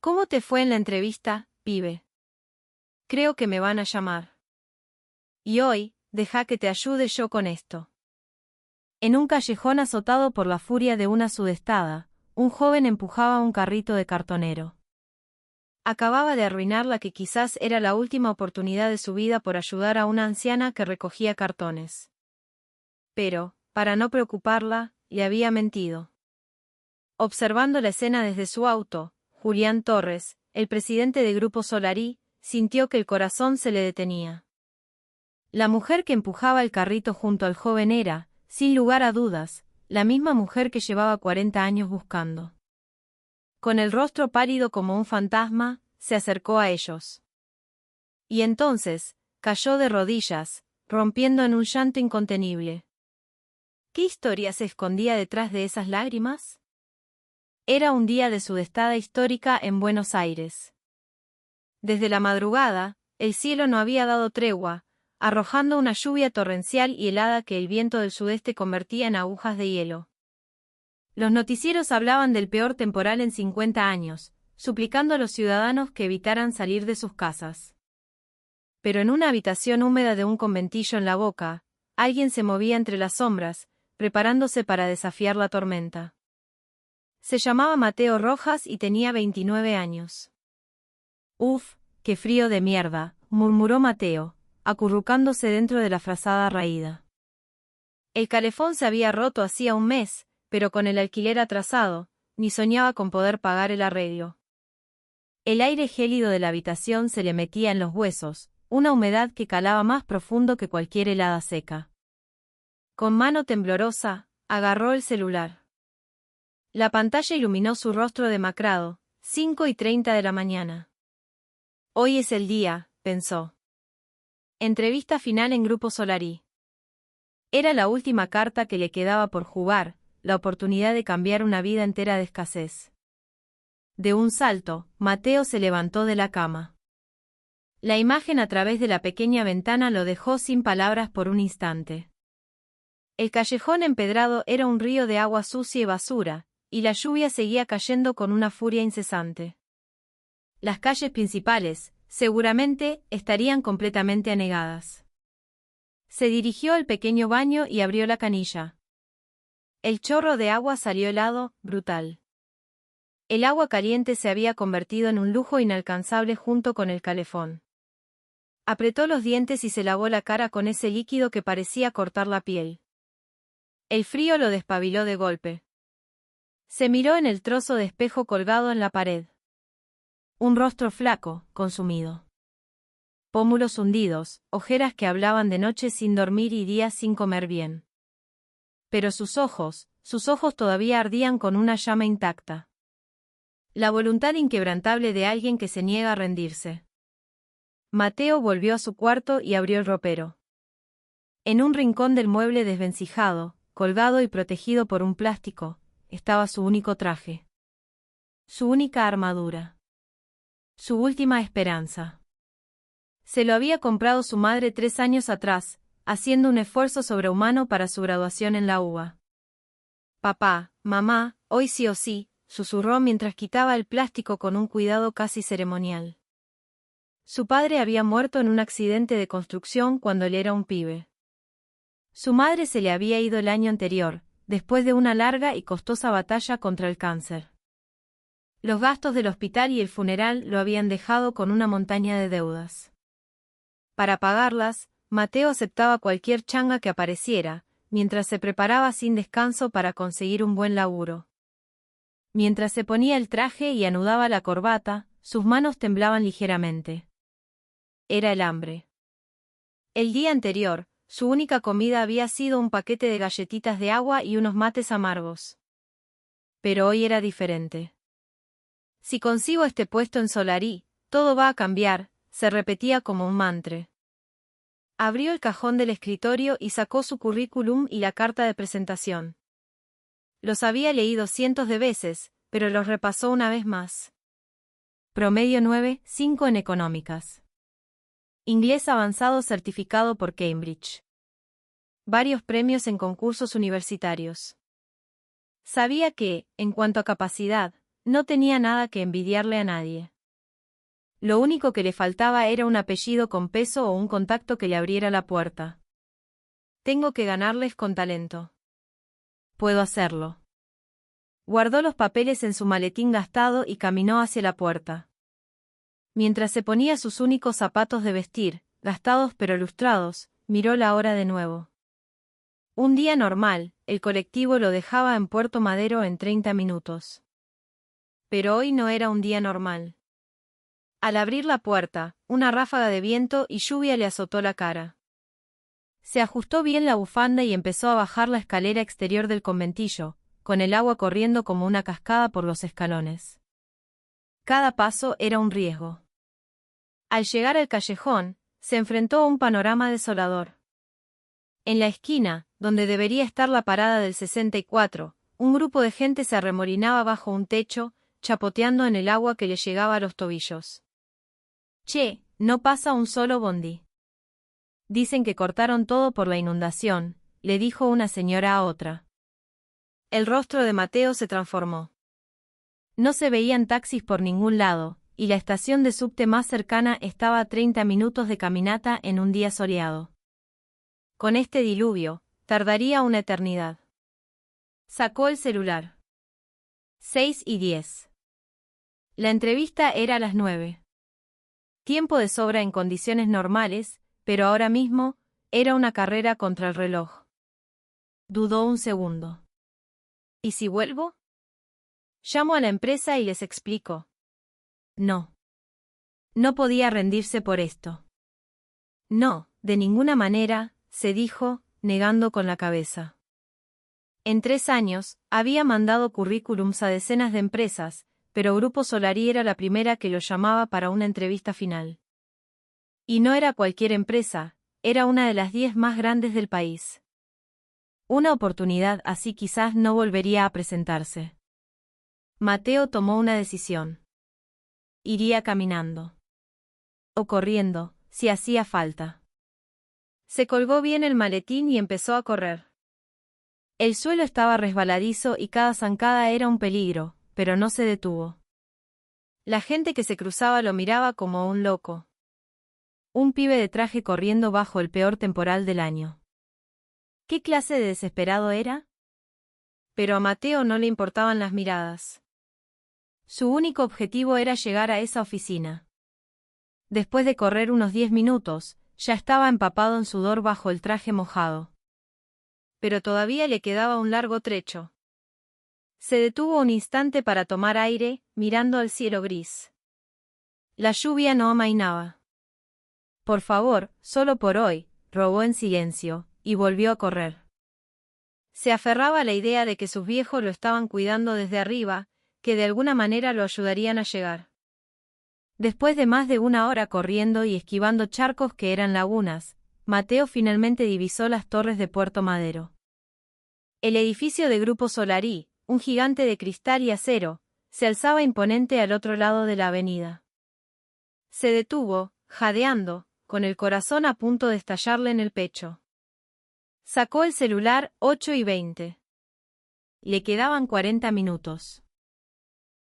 ¿Cómo te fue en la entrevista, pibe? Creo que me van a llamar. Y hoy, deja que te ayude yo con esto. En un callejón azotado por la furia de una sudestada, un joven empujaba un carrito de cartonero. Acababa de arruinar la que quizás era la última oportunidad de su vida por ayudar a una anciana que recogía cartones. Pero, para no preocuparla, le había mentido. Observando la escena desde su auto, Julián Torres, el presidente de Grupo Solarí, sintió que el corazón se le detenía. La mujer que empujaba el carrito junto al joven era, sin lugar a dudas, la misma mujer que llevaba 40 años buscando. Con el rostro pálido como un fantasma, se acercó a ellos. Y entonces, cayó de rodillas, rompiendo en un llanto incontenible. ¿Qué historia se escondía detrás de esas lágrimas? Era un día de sudestada histórica en Buenos Aires. Desde la madrugada, el cielo no había dado tregua, arrojando una lluvia torrencial y helada que el viento del sudeste convertía en agujas de hielo. Los noticieros hablaban del peor temporal en 50 años, suplicando a los ciudadanos que evitaran salir de sus casas. Pero en una habitación húmeda de un conventillo en La Boca, alguien se movía entre las sombras, preparándose para desafiar la tormenta. Se llamaba Mateo Rojas y tenía 29 años. «Uf, qué frío de mierda», murmuró Mateo, acurrucándose dentro de la frazada raída. El calefón se había roto hacía un mes, pero con el alquiler atrasado, ni soñaba con poder pagar el arreglo. El aire gélido de la habitación se le metía en los huesos, una humedad que calaba más profundo que cualquier helada seca. Con mano temblorosa, agarró el celular. La pantalla iluminó su rostro demacrado, 5:30 de la mañana. Hoy es el día, pensó. Entrevista final en Grupo Solarí. Era la última carta que le quedaba por jugar, la oportunidad de cambiar una vida entera de escasez. De un salto, Mateo se levantó de la cama. La imagen a través de la pequeña ventana lo dejó sin palabras por un instante. El callejón empedrado era un río de agua sucia y basura, y la lluvia seguía cayendo con una furia incesante. Las calles principales, seguramente, estarían completamente anegadas. Se dirigió al pequeño baño y abrió la canilla. El chorro de agua salió helado, brutal. El agua caliente se había convertido en un lujo inalcanzable junto con el calefón. Apretó los dientes y se lavó la cara con ese líquido que parecía cortar la piel. El frío lo despabiló de golpe. Se miró en el trozo de espejo colgado en la pared. Un rostro flaco, consumido. Pómulos hundidos, ojeras que hablaban de noches sin dormir y días sin comer bien. Pero sus ojos todavía ardían con una llama intacta. La voluntad inquebrantable de alguien que se niega a rendirse. Mateo volvió a su cuarto y abrió el ropero. En un rincón del mueble desvencijado, colgado y protegido por un plástico, estaba su único traje. Su única armadura. Su última esperanza. Se lo había comprado su madre 3 años atrás, haciendo un esfuerzo sobrehumano para su graduación en la UBA. «Papá, mamá, hoy sí o sí», susurró mientras quitaba el plástico con un cuidado casi ceremonial. Su padre había muerto en un accidente de construcción cuando él era un pibe. Su madre se le había ido el año anterior, después de una larga y costosa batalla contra el cáncer. Los gastos del hospital y el funeral lo habían dejado con una montaña de deudas. Para pagarlas, Mateo aceptaba cualquier changa que apareciera, mientras se preparaba sin descanso para conseguir un buen laburo. Mientras se ponía el traje y anudaba la corbata, sus manos temblaban ligeramente. Era el hambre. El día anterior, su única comida había sido un paquete de galletitas de agua y unos mates amargos. Pero hoy era diferente. «Si consigo este puesto en Solarí, todo va a cambiar», se repetía como un mantra. Abrió el cajón del escritorio y sacó su currículum y la carta de presentación. Los había leído cientos de veces, pero los repasó una vez más. Promedio 9,5 en económicas. Inglés avanzado certificado por Cambridge. Varios premios en concursos universitarios. Sabía que, en cuanto a capacidad, No tenía nada que envidiarle a nadie. Lo único que le faltaba era un apellido con peso o un contacto que le abriera la puerta. Tengo que ganarles con talento. Puedo hacerlo. Guardó los papeles en su maletín gastado y caminó hacia la puerta. Mientras se ponía sus únicos zapatos de vestir, gastados pero lustrados, miró la hora de nuevo. Un día normal, el colectivo lo dejaba en Puerto Madero en 30 minutos. Pero hoy no era un día normal. Al abrir la puerta, una ráfaga de viento y lluvia le azotó la cara. Se ajustó bien la bufanda y empezó a bajar la escalera exterior del conventillo, con el agua corriendo como una cascada por los escalones. Cada paso era un riesgo. Al llegar al callejón, se enfrentó a un panorama desolador. En la esquina, donde debería estar la parada del 64, un grupo de gente se arremolinaba bajo un techo, chapoteando en el agua que le llegaba a los tobillos. Che, no pasa un solo bondi. Dicen que cortaron todo por la inundación, le dijo una señora a otra. El rostro de Mateo se transformó. No se veían taxis por ningún lado, y la estación de subte más cercana estaba a 30 minutos de caminata en un día soleado. Con este diluvio, tardaría una eternidad. Sacó el celular. 6:10. La entrevista era a las 9. Tiempo de sobra en condiciones normales, pero ahora mismo, era una carrera contra el reloj. Dudó un segundo. ¿Y si vuelvo? Llamo a la empresa y les explico. No. No podía rendirse por esto. No, de ninguna manera, se dijo, negando con la cabeza. En 3 años, había mandado currículums a decenas de empresas, pero Grupo Solari era la primera que lo llamaba para una entrevista final. Y no era cualquier empresa, era una de las 10 más grandes del país. Una oportunidad así quizás no volvería a presentarse. Mateo tomó una decisión. Iría caminando. O corriendo, si hacía falta. Se colgó bien el maletín y empezó a correr. El suelo estaba resbaladizo y cada zancada era un peligro, pero no se detuvo. La gente que se cruzaba lo miraba como un loco. Un pibe de traje corriendo bajo el peor temporal del año. ¿Qué clase de desesperado era? Pero a Mateo no le importaban las miradas. Su único objetivo era llegar a esa oficina. Después de correr unos 10 minutos, ya estaba empapado en sudor bajo el traje mojado. Pero todavía le quedaba un largo trecho. Se detuvo un instante para tomar aire, mirando al cielo gris. La lluvia no amainaba. Por favor, solo por hoy, rogó en silencio, y volvió a correr. Se aferraba a la idea de que sus viejos lo estaban cuidando desde arriba, que de alguna manera lo ayudarían a llegar. Después de más de 1 hora corriendo y esquivando charcos que eran lagunas, Mateo finalmente divisó las torres de Puerto Madero. El edificio de Grupo Solari, un gigante de cristal y acero, se alzaba imponente al otro lado de la avenida. Se detuvo, jadeando, con el corazón a punto de estallarle en el pecho. Sacó el celular, 8:20. Le quedaban 40 minutos.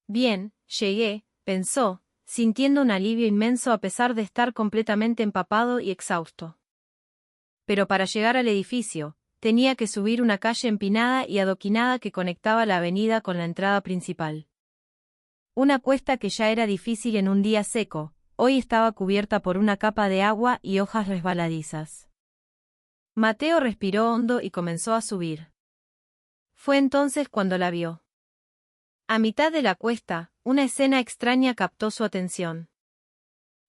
Bien, llegué, pensó, sintiendo un alivio inmenso a pesar de estar completamente empapado y exhausto. Pero para llegar al edificio, tenía que subir una calle empinada y adoquinada que conectaba la avenida con la entrada principal. Una cuesta que ya era difícil en un día seco, hoy estaba cubierta por una capa de agua y hojas resbaladizas. Mateo respiró hondo y comenzó a subir. Fue entonces cuando la vio. A mitad de la cuesta, una escena extraña captó su atención.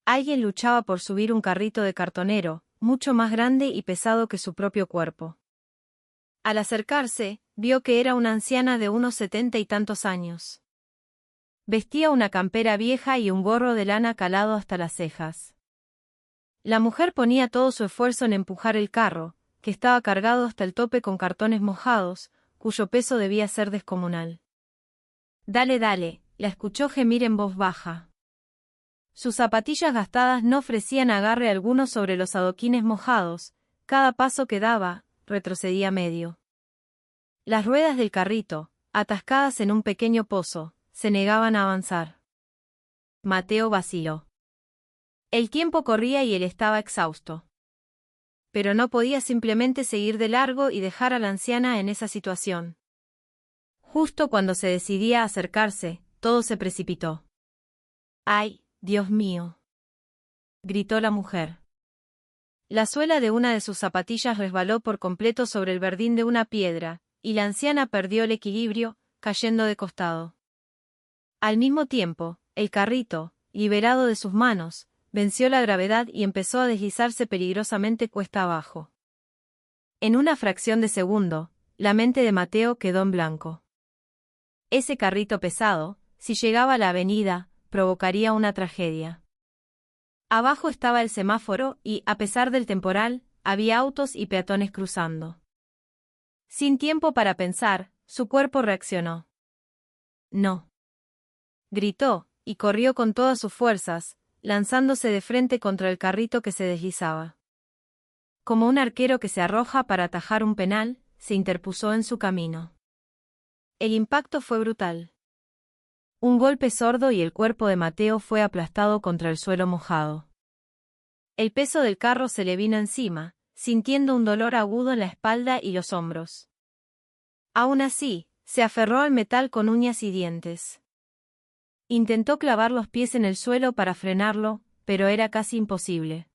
Alguien luchaba por subir un carrito de cartonero, mucho más grande y pesado que su propio cuerpo. Al acercarse, vio que era una anciana de unos 70 y tantos años. Vestía una campera vieja y un gorro de lana calado hasta las cejas. La mujer ponía todo su esfuerzo en empujar el carro, que estaba cargado hasta el tope con cartones mojados, cuyo peso debía ser descomunal. Dale, dale, la escuchó gemir en voz baja. Sus zapatillas gastadas no ofrecían agarre alguno sobre los adoquines mojados, cada paso que daba, retrocedía medio. Las ruedas del carrito, atascadas en un pequeño pozo, se negaban a avanzar. Mateo vaciló. El tiempo corría y él estaba exhausto. Pero no podía simplemente seguir de largo y dejar a la anciana en esa situación. Justo cuando se decidía a acercarse, todo se precipitó. ¡Ay, Dios mío!, gritó la mujer. La suela de una de sus zapatillas resbaló por completo sobre el verdín de una piedra, y la anciana perdió el equilibrio, cayendo de costado. Al mismo tiempo, el carrito, liberado de sus manos, venció la gravedad y empezó a deslizarse peligrosamente cuesta abajo. En una fracción de segundo, la mente de Mateo quedó en blanco. Ese carrito pesado, si llegaba a la avenida, provocaría una tragedia. Abajo estaba el semáforo y, a pesar del temporal, había autos y peatones cruzando. Sin tiempo para pensar, su cuerpo reaccionó. «No», gritó, y corrió con todas sus fuerzas, lanzándose de frente contra el carrito que se deslizaba. Como un arquero que se arroja para atajar un penal, se interpuso en su camino. El impacto fue brutal. Un golpe sordo y el cuerpo de Mateo fue aplastado contra el suelo mojado. El peso del carro se le vino encima, sintiendo un dolor agudo en la espalda y los hombros. Aún así, se aferró al metal con uñas y dientes. Intentó clavar los pies en el suelo para frenarlo, pero era casi imposible.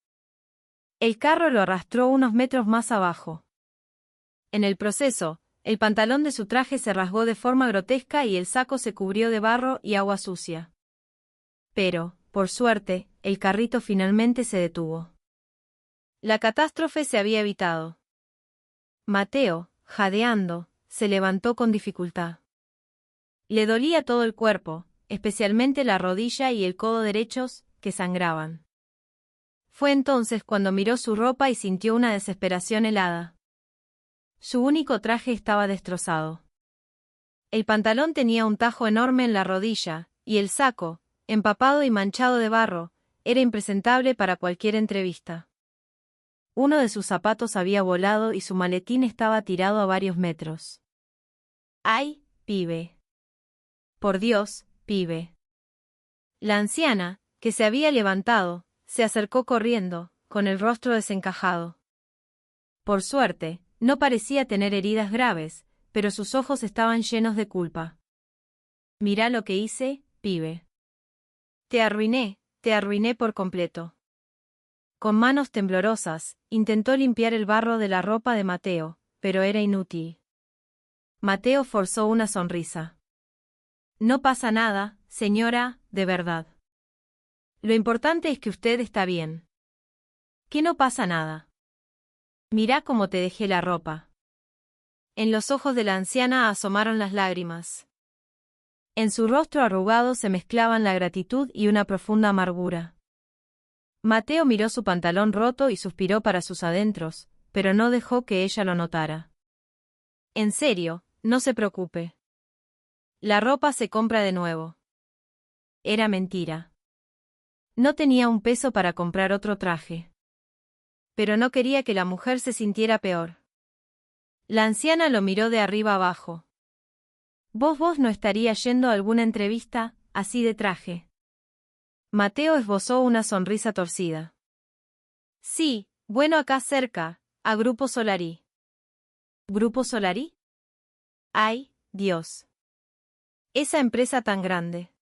El carro lo arrastró unos metros más abajo. En el proceso, el pantalón de su traje se rasgó de forma grotesca y el saco se cubrió de barro y agua sucia. Pero, por suerte, el carrito finalmente se detuvo. La catástrofe se había evitado. Mateo, jadeando, se levantó con dificultad. Le dolía todo el cuerpo, especialmente la rodilla y el codo derechos, que sangraban. Fue entonces cuando miró su ropa y sintió una desesperación helada. Su único traje estaba destrozado. El pantalón tenía un tajo enorme en la rodilla, y el saco, empapado y manchado de barro, era impresentable para cualquier entrevista. Uno de sus zapatos había volado y su maletín estaba tirado a varios metros. ¡Ay, pibe! Por Dios, pibe. La anciana, que se había levantado, se acercó corriendo, con el rostro desencajado. Por suerte, no parecía tener heridas graves, pero sus ojos estaban llenos de culpa. «Mirá lo que hice, pibe. Te arruiné por completo». Con manos temblorosas, intentó limpiar el barro de la ropa de Mateo, pero era inútil. Mateo forzó una sonrisa. «No pasa nada, señora, de verdad. Lo importante es que usted está bien». «¿Que no pasa nada? Mirá cómo te dejé la ropa». En los ojos de la anciana asomaron las lágrimas. En su rostro arrugado se mezclaban la gratitud y una profunda amargura. Mateo miró su pantalón roto y suspiró para sus adentros, pero no dejó que ella lo notara. «En serio, no se preocupe. La ropa se compra de nuevo». Era mentira. No tenía un peso para comprar otro traje. Pero no quería que la mujer se sintiera peor. La anciana lo miró de arriba abajo. ¿Vos no estarías yendo a alguna entrevista, así de traje?» Mateo esbozó una sonrisa torcida. «Sí, bueno, acá cerca, a Grupo Solari». «¿Grupo Solari? ¡Ay, Dios! Esa empresa tan grande».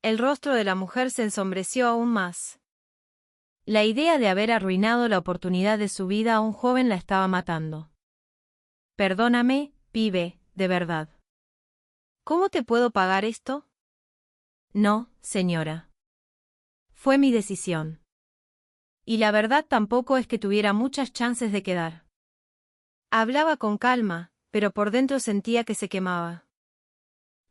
El rostro de la mujer se ensombreció aún más. La idea de haber arruinado la oportunidad de su vida a un joven la estaba matando. «Perdóname, pibe, de verdad. ¿Cómo te puedo pagar esto?» «No, señora. Fue mi decisión. Y la verdad tampoco es que tuviera muchas chances de quedar». Hablaba con calma, pero por dentro sentía que se quemaba.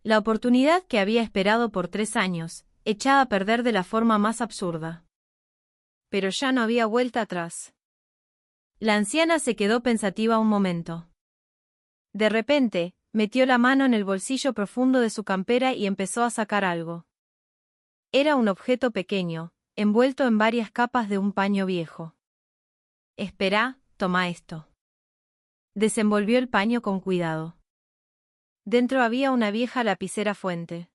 La oportunidad que había esperado por 3 años, echada a perder de la forma más absurda. Pero ya no había vuelta atrás. La anciana se quedó pensativa un momento. De repente, metió la mano en el bolsillo profundo de su campera y empezó a sacar algo. Era un objeto pequeño, envuelto en varias capas de un paño viejo. «Espera, toma esto». Desenvolvió el paño con cuidado. Dentro había una vieja lapicera fuente.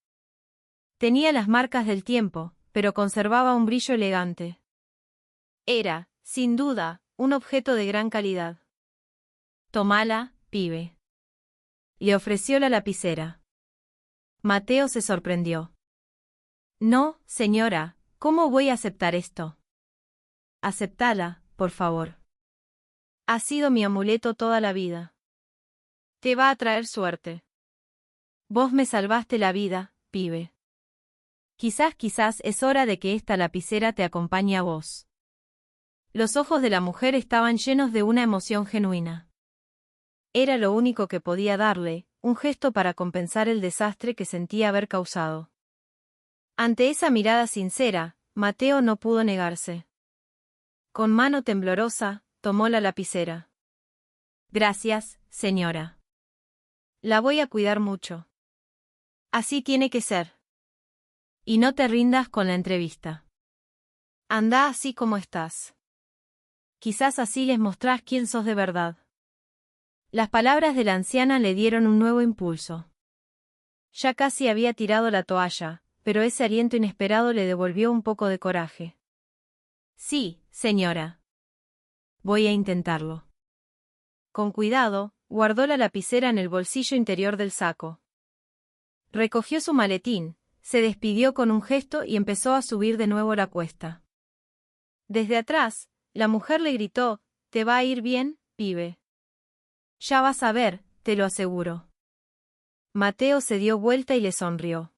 Tenía las marcas del tiempo, pero conservaba un brillo elegante. Era, sin duda, un objeto de gran calidad. Tomala, pibe. Le ofreció la lapicera. Mateo se sorprendió. No, señora, ¿cómo voy a aceptar esto? Aceptala, por favor. Ha sido mi amuleto toda la vida. Te va a traer suerte. Vos me salvaste la vida, pibe. Quizás es hora de que esta lapicera te acompañe a vos. Los ojos de la mujer estaban llenos de una emoción genuina. Era lo único que podía darle, un gesto para compensar el desastre que sentía haber causado. Ante esa mirada sincera, Mateo no pudo negarse. Con mano temblorosa, tomó la lapicera. Gracias, señora. La voy a cuidar mucho. Así tiene que ser. Y no te rindas con la entrevista. Anda así como estás. Quizás así les mostrás quién sos de verdad. Las palabras de la anciana le dieron un nuevo impulso. Ya casi había tirado la toalla, pero ese aliento inesperado le devolvió un poco de coraje. Sí, señora. Voy a intentarlo. Con cuidado, guardó la lapicera en el bolsillo interior del saco. Recogió su maletín, se despidió con un gesto y empezó a subir de nuevo la cuesta. Desde atrás, la mujer le gritó, «¿Te va a ir bien, pibe?» «Ya vas a ver, te lo aseguro». Mateo se dio vuelta y le sonrió.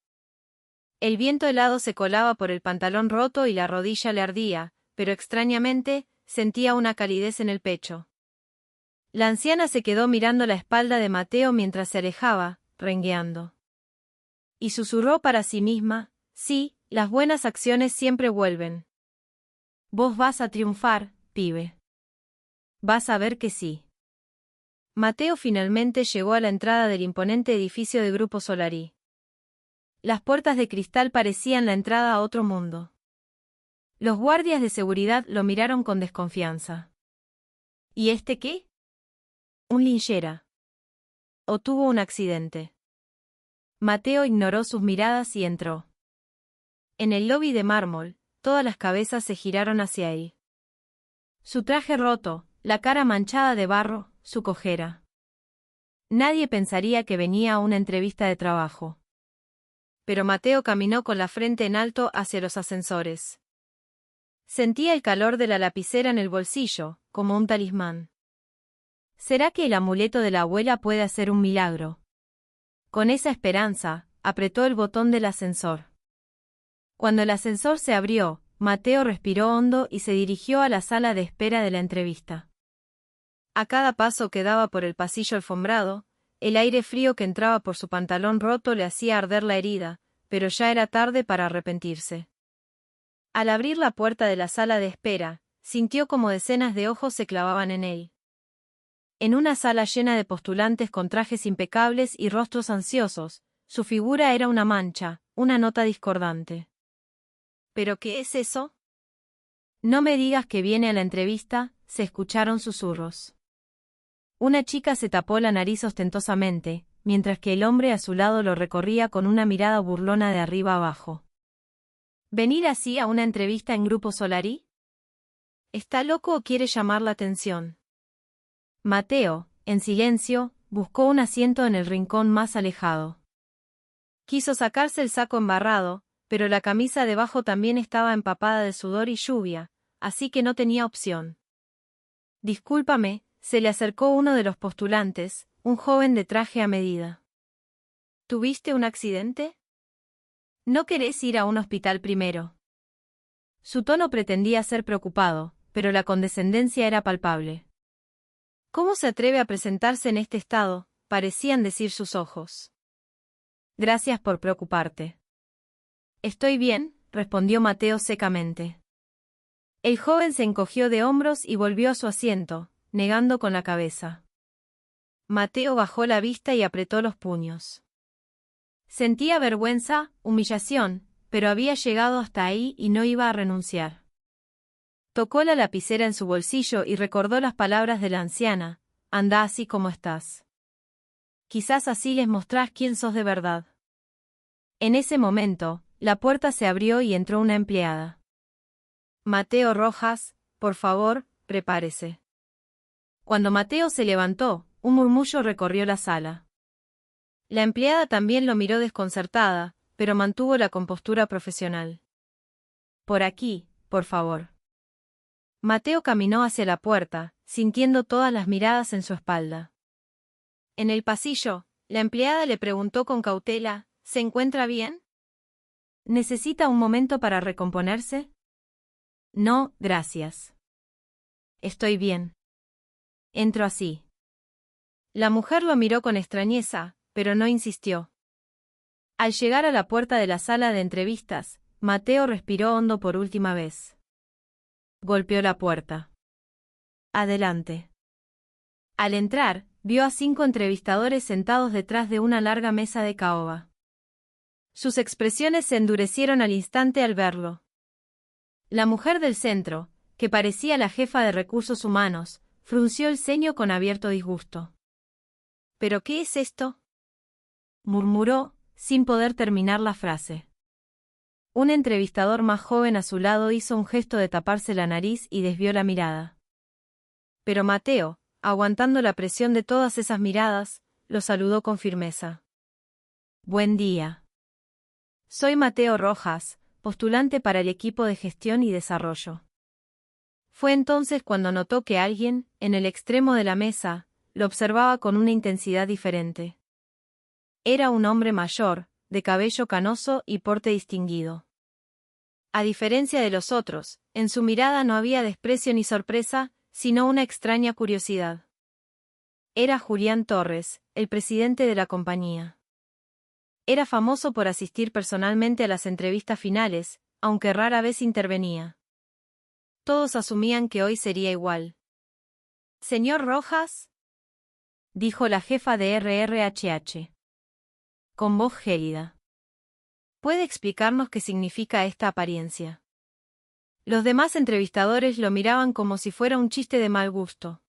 El viento helado se colaba por el pantalón roto y la rodilla le ardía, pero extrañamente, sentía una calidez en el pecho. La anciana se quedó mirando la espalda de Mateo mientras se alejaba, rengueando. Y susurró para sí misma, «Sí, las buenas acciones siempre vuelven. Vos vas a triunfar, pibe. Vas a ver que sí». Mateo finalmente llegó a la entrada del imponente edificio de Grupo Solari. Las puertas de cristal parecían la entrada a otro mundo. Los guardias de seguridad lo miraron con desconfianza. ¿Y este qué? Un linchera. ¿O tuvo un accidente? Mateo ignoró sus miradas y entró. En el lobby de mármol, todas las cabezas se giraron hacia él. Su traje roto, la cara manchada de barro, su cojera. Nadie pensaría que venía a una entrevista de trabajo. Pero Mateo caminó con la frente en alto hacia los ascensores. Sentía el calor de la lapicera en el bolsillo, como un talismán. ¿Será que el amuleto de la abuela puede hacer un milagro? Con esa esperanza, apretó el botón del ascensor. Cuando el ascensor se abrió, Mateo respiró hondo y se dirigió a la sala de espera de la entrevista. A cada paso que daba por el pasillo alfombrado, el aire frío que entraba por su pantalón roto le hacía arder la herida, pero ya era tarde para arrepentirse. Al abrir la puerta de la sala de espera, sintió como decenas de ojos se clavaban en él. En una sala llena de postulantes con trajes impecables y rostros ansiosos, su figura era una mancha, una nota discordante. ¿Pero qué es eso? No me digas que viene a la entrevista, se escucharon susurros. Una chica se tapó la nariz ostentosamente, mientras que el hombre a su lado lo recorría con una mirada burlona de arriba abajo. ¿Venir así a una entrevista en Grupo Solari? ¿Está loco o quiere llamar la atención? Mateo, en silencio, buscó un asiento en el rincón más alejado. Quiso sacarse el saco embarrado, pero la camisa debajo también estaba empapada de sudor y lluvia, así que no tenía opción. Discúlpame, se le acercó uno de los postulantes, un joven de traje a medida. ¿Tuviste un accidente? ¿No querés ir a un hospital primero? Su tono pretendía ser preocupado, pero la condescendencia era palpable. ¿Cómo se atreve a presentarse en este estado?, parecían decir sus ojos. Gracias por preocuparte. Estoy bien, respondió Mateo secamente. El joven se encogió de hombros y volvió a su asiento, negando con la cabeza. Mateo bajó la vista y apretó los puños. Sentía vergüenza, humillación, pero había llegado hasta ahí y no iba a renunciar. Tocó la lapicera en su bolsillo y recordó las palabras de la anciana, «Anda así como estás. Quizás así les mostrás quién sos de verdad». En ese momento, la puerta se abrió y entró una empleada. Mateo Rojas, por favor, prepárese. Cuando Mateo se levantó, un murmullo recorrió la sala. La empleada también lo miró desconcertada, pero mantuvo la compostura profesional. Por aquí, por favor. Mateo caminó hacia la puerta, sintiendo todas las miradas en su espalda. En el pasillo, la empleada le preguntó con cautela, ¿se encuentra bien? ¿Necesita un momento para recomponerse? No, gracias. Estoy bien. Entro así. La mujer lo miró con extrañeza, pero no insistió. Al llegar a la puerta de la sala de entrevistas, Mateo respiró hondo por última vez. Golpeó la puerta. Adelante. Al entrar, vio a 5 entrevistadores sentados detrás de una larga mesa de caoba. Sus expresiones se endurecieron al instante al verlo. La mujer del centro, que parecía la jefa de recursos humanos, frunció el ceño con abierto disgusto. ¿Pero qué es esto?, murmuró, sin poder terminar la frase. Un entrevistador más joven a su lado hizo un gesto de taparse la nariz y desvió la mirada. Pero Mateo, aguantando la presión de todas esas miradas, lo saludó con firmeza. Buen día. Soy Mateo Rojas, postulante para el equipo de gestión y desarrollo. Fue entonces cuando notó que alguien, en el extremo de la mesa, lo observaba con una intensidad diferente. Era un hombre mayor, de cabello canoso y porte distinguido. A diferencia de los otros, en su mirada no había desprecio ni sorpresa, sino una extraña curiosidad. Era Julián Torres, el presidente de la compañía. Era famoso por asistir personalmente a las entrevistas finales, aunque rara vez intervenía. Todos asumían que hoy sería igual. «Señor Rojas», dijo la jefa de RRHH. Con voz gélida. ¿Puede explicarnos qué significa esta apariencia? Los demás entrevistadores lo miraban como si fuera un chiste de mal gusto.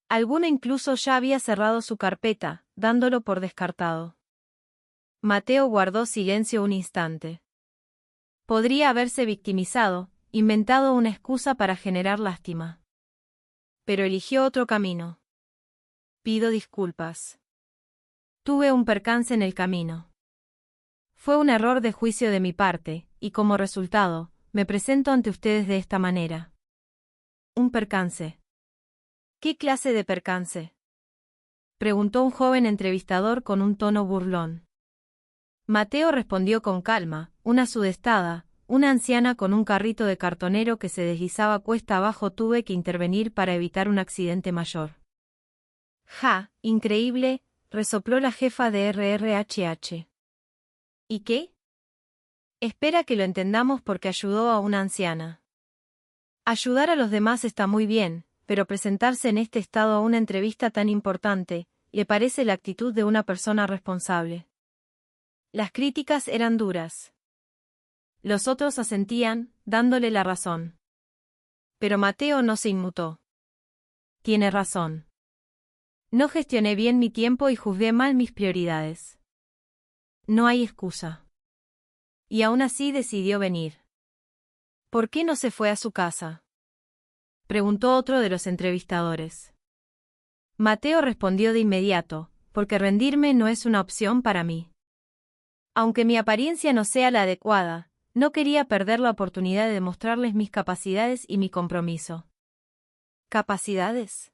Alguno incluso ya había cerrado su carpeta, dándolo por descartado. Mateo guardó silencio un instante. Podría haberse victimizado, inventado una excusa para generar lástima. Pero eligió otro camino. Pido disculpas. Tuve un percance en el camino. Fue un error de juicio de mi parte, y como resultado, me presento ante ustedes de esta manera. Un percance. ¿Qué clase de percance?, preguntó un joven entrevistador con un tono burlón. Mateo respondió con calma, una sudestada, una anciana con un carrito de cartonero que se deslizaba cuesta abajo. Tuve que intervenir para evitar un accidente mayor. Ja, increíble, resopló la jefa de RRHH. ¿Y qué? Espera que lo entendamos porque ayudó a una anciana. Ayudar a los demás está muy bien, pero presentarse en este estado a una entrevista tan importante, ¿le parece la actitud de una persona responsable? Las críticas eran duras. Los otros asentían, dándole la razón. Pero Mateo no se inmutó. Tiene razón. No gestioné bien mi tiempo y juzgué mal mis prioridades. No hay excusa. Y aún así decidió venir. ¿Por qué no se fue a su casa?, preguntó otro de los entrevistadores. Mateo respondió de inmediato, porque rendirme no es una opción para mí. Aunque mi apariencia no sea la adecuada, no quería perder la oportunidad de demostrarles mis capacidades y mi compromiso. ¿Capacidades?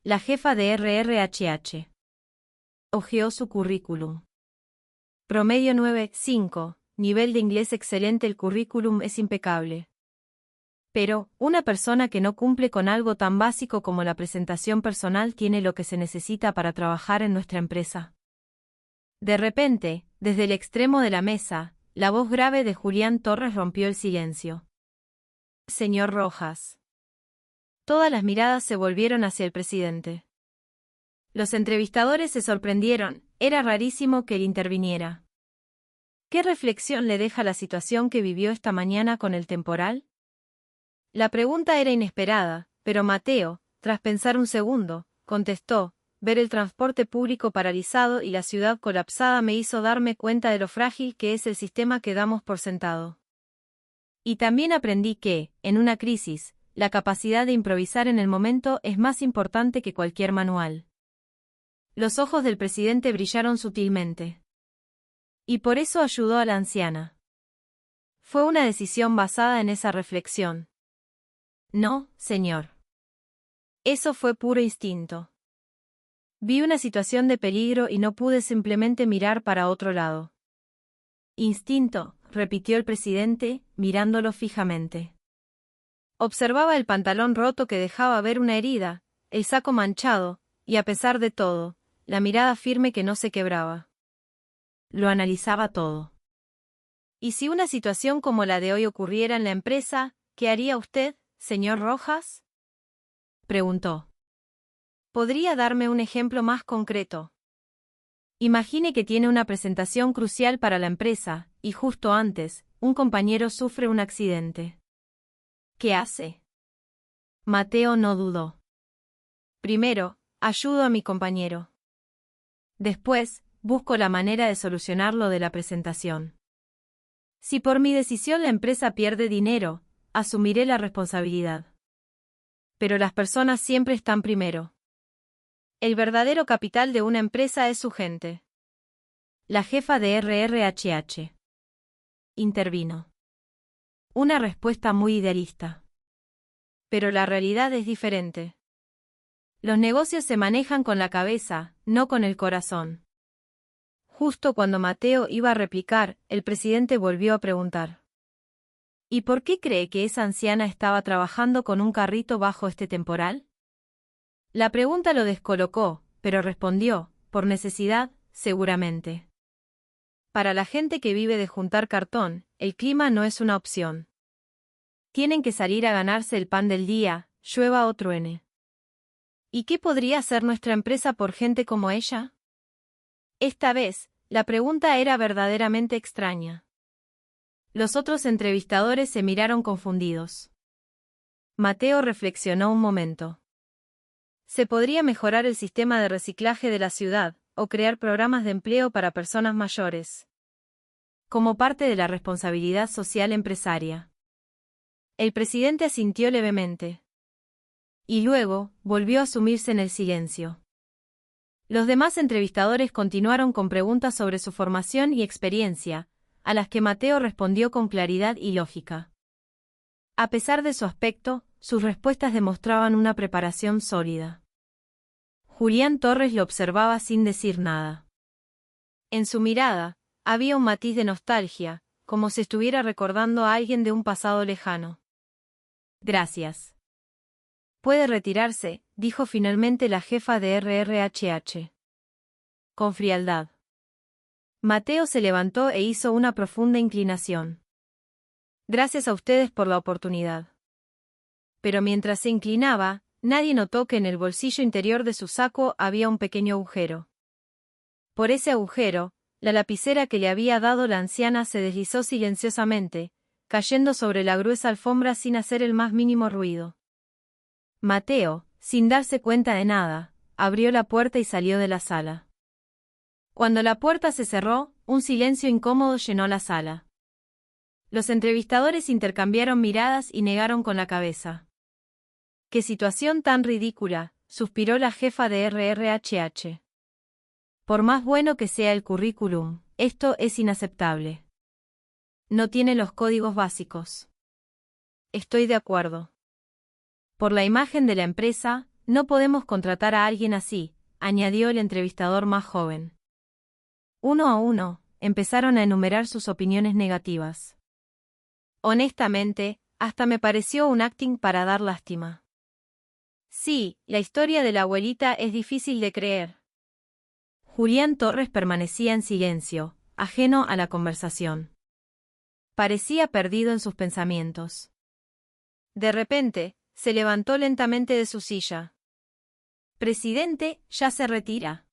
La jefa de RRHH hojeó su currículum. Promedio 9.5, nivel de inglés excelente. El currículum es impecable. Pero, una persona que no cumple con algo tan básico como la presentación personal tiene lo que se necesita para trabajar en nuestra empresa. De repente, desde el extremo de la mesa, la voz grave de Julián Torres rompió el silencio. Señor Rojas. Todas las miradas se volvieron hacia el presidente. Los entrevistadores se sorprendieron, era rarísimo que él interviniera. ¿Qué reflexión le deja la situación que vivió esta mañana con el temporal? La pregunta era inesperada, pero Mateo, tras pensar un segundo, contestó, ver el transporte público paralizado y la ciudad colapsada me hizo darme cuenta de lo frágil que es el sistema que damos por sentado. Y también aprendí que, en una crisis, la capacidad de improvisar en el momento es más importante que cualquier manual. Los ojos del presidente brillaron sutilmente. Y por eso ayudó a la anciana. Fue una decisión basada en esa reflexión. No, señor. Eso fue puro instinto. Vi una situación de peligro y no pude simplemente mirar para otro lado. Instinto, repitió el presidente, mirándolo fijamente. Observaba el pantalón roto que dejaba ver una herida, el saco manchado, y a pesar de todo, la mirada firme que no se quebraba. Lo analizaba todo. ¿Y si una situación como la de hoy ocurriera en la empresa, qué haría usted, señor Rojas? Preguntó. ¿Podría darme un ejemplo más concreto? Imagine que tiene una presentación crucial para la empresa, y justo antes, un compañero sufre un accidente. ¿Qué hace? Mateo no dudó. Primero, ayudo a mi compañero. Después, busco la manera de solucionar lo de la presentación. Si por mi decisión la empresa pierde dinero, asumiré la responsabilidad. Pero las personas siempre están primero. El verdadero capital de una empresa es su gente. La jefa de RRHH intervino. Una respuesta muy idealista. Pero la realidad es diferente. Los negocios se manejan con la cabeza, no con el corazón. Justo cuando Mateo iba a replicar, el presidente volvió a preguntar. ¿Y por qué cree que esa anciana estaba trabajando con un carrito bajo este temporal? La pregunta lo descolocó, pero respondió, por necesidad, seguramente. Para la gente que vive de juntar cartón, el clima no es una opción. Tienen que salir a ganarse el pan del día, llueva o truene. ¿Y qué podría hacer nuestra empresa por gente como ella? Esta vez, la pregunta era verdaderamente extraña. Los otros entrevistadores se miraron confundidos. Mateo reflexionó un momento. Se podría mejorar el sistema de reciclaje de la ciudad, o crear programas de empleo para personas mayores. Como parte de la responsabilidad social empresaria. El presidente asintió levemente. Y luego, volvió a sumirse en el silencio. Los demás entrevistadores continuaron con preguntas sobre su formación y experiencia, a las que Mateo respondió con claridad y lógica. A pesar de su aspecto, sus respuestas demostraban una preparación sólida. Julián Torres lo observaba sin decir nada. En su mirada, había un matiz de nostalgia, como si estuviera recordando a alguien de un pasado lejano. Gracias. Puede retirarse, dijo finalmente la jefa de RRHH. Con frialdad. Mateo se levantó e hizo una profunda inclinación. Gracias a ustedes por la oportunidad. Pero mientras se inclinaba, nadie notó que en el bolsillo interior de su saco había un pequeño agujero. Por ese agujero, la lapicera que le había dado la anciana se deslizó silenciosamente, cayendo sobre la gruesa alfombra sin hacer el más mínimo ruido. Mateo, sin darse cuenta de nada, abrió la puerta y salió de la sala. Cuando la puerta se cerró, un silencio incómodo llenó la sala. Los entrevistadores intercambiaron miradas y negaron con la cabeza. «¡Qué situación tan ridícula!», suspiró la jefa de RRHH. Por más bueno que sea el currículum, esto es inaceptable. No tiene los códigos básicos. Estoy de acuerdo. Por la imagen de la empresa, no podemos contratar a alguien así, añadió el entrevistador más joven. Uno a uno, empezaron a enumerar sus opiniones negativas. Honestamente, hasta me pareció un acting para dar lástima. Sí, la historia de la abuelita es difícil de creer. Julián Torres permanecía en silencio, ajeno a la conversación. Parecía perdido en sus pensamientos. De repente, se levantó lentamente de su silla. «Presidente, ¿ya se retira?»,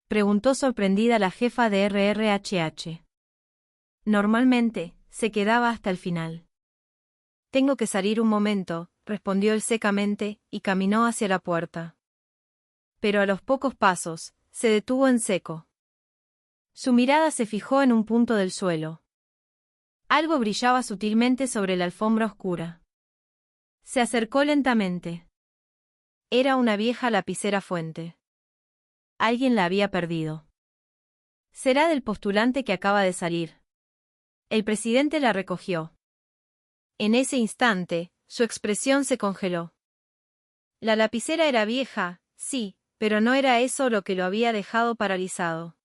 preguntó sorprendida la jefa de RRHH. Normalmente, se quedaba hasta el final. «Tengo que salir un momento», respondió él secamente, y caminó hacia la puerta. pero a los pocos pasos, se detuvo en seco. Su mirada se fijó en un punto del suelo. Algo brillaba sutilmente sobre la alfombra oscura. Se acercó lentamente. Era una vieja lapicera fuente. Alguien la había perdido. Será del postulante que acaba de salir. El presidente la recogió. En ese instante, su expresión se congeló. La lapicera era vieja, sí, pero no era eso lo que lo había dejado paralizado.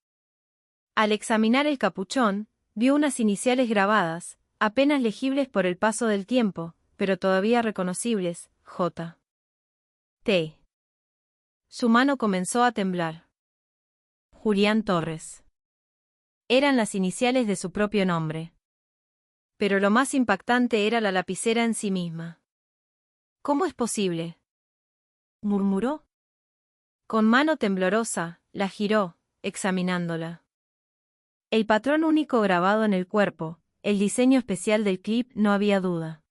Al examinar el capuchón, vio unas iniciales grabadas, apenas legibles por el paso del tiempo, pero todavía reconocibles, J. T. Su mano comenzó a temblar. Julián Torres. Eran las iniciales de su propio nombre. Pero lo más impactante era la lapicera en sí misma. ¿Cómo es posible?, murmuró. Con mano temblorosa, la giró, examinándola. El patrón único grabado en el cuerpo, el diseño especial del clip, no había duda.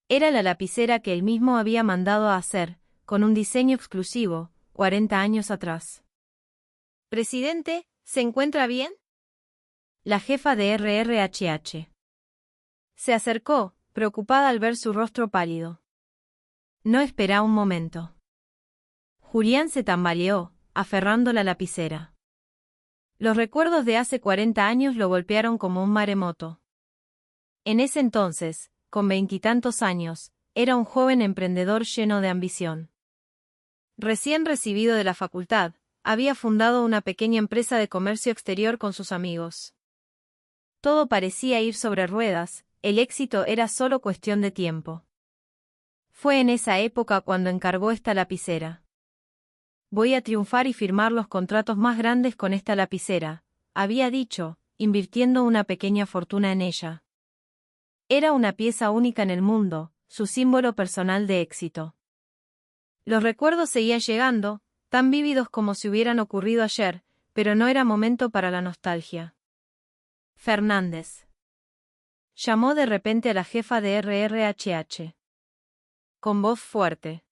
Era la lapicera que él mismo había mandado a hacer, con un diseño exclusivo, 40 años atrás. «Presidente, ¿se encuentra bien?», la jefa de RRHH se acercó, preocupada al ver su rostro pálido. No esperá un momento. Julián se tambaleó, aferrando la lapicera. Los recuerdos de hace 40 años lo golpearon como un maremoto. En ese entonces, con 20 años, era un joven emprendedor lleno de ambición. Recién recibido de la facultad, había fundado una pequeña empresa de comercio exterior con sus amigos. Todo parecía ir sobre ruedas, el éxito era solo cuestión de tiempo. Fue en esa época cuando encargó esta lapicera. «Voy a triunfar y firmar los contratos más grandes con esta lapicera», había dicho, invirtiendo una pequeña fortuna en ella. Era una pieza única en el mundo, su símbolo personal de éxito. Los recuerdos seguían llegando, tan vívidos como si hubieran ocurrido ayer, pero no era momento para la nostalgia. «Fernández», llamó de repente a la jefa de RRHH. Con voz fuerte.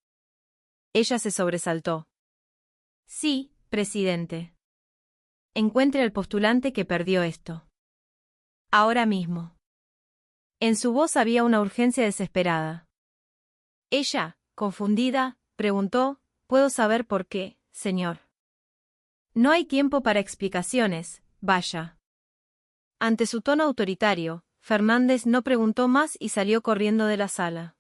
Ella se sobresaltó. «Sí, presidente. Encuentre al postulante que perdió esto. Ahora mismo». En su voz había una urgencia desesperada. Ella, confundida, preguntó: «¿Puedo saber por qué, señor?». «No hay tiempo para explicaciones, vaya». Ante su tono autoritario, Fernández no preguntó más y salió corriendo de la sala.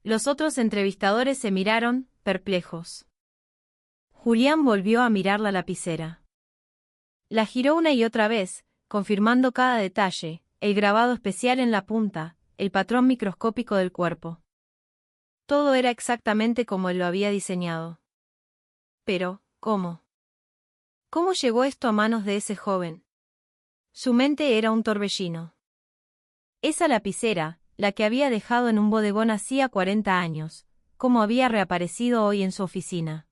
Los otros entrevistadores se miraron, perplejos. Julián volvió a mirar la lapicera. La giró una y otra vez, confirmando cada detalle, el grabado especial en la punta, el patrón microscópico del cuerpo. Todo era exactamente como él lo había diseñado. Pero, ¿cómo? ¿Cómo llegó esto a manos de ese joven? Su mente era un torbellino. Esa lapicera, la que había dejado en un bodegón hacía 40 años, ¿cómo había reaparecido hoy en su oficina?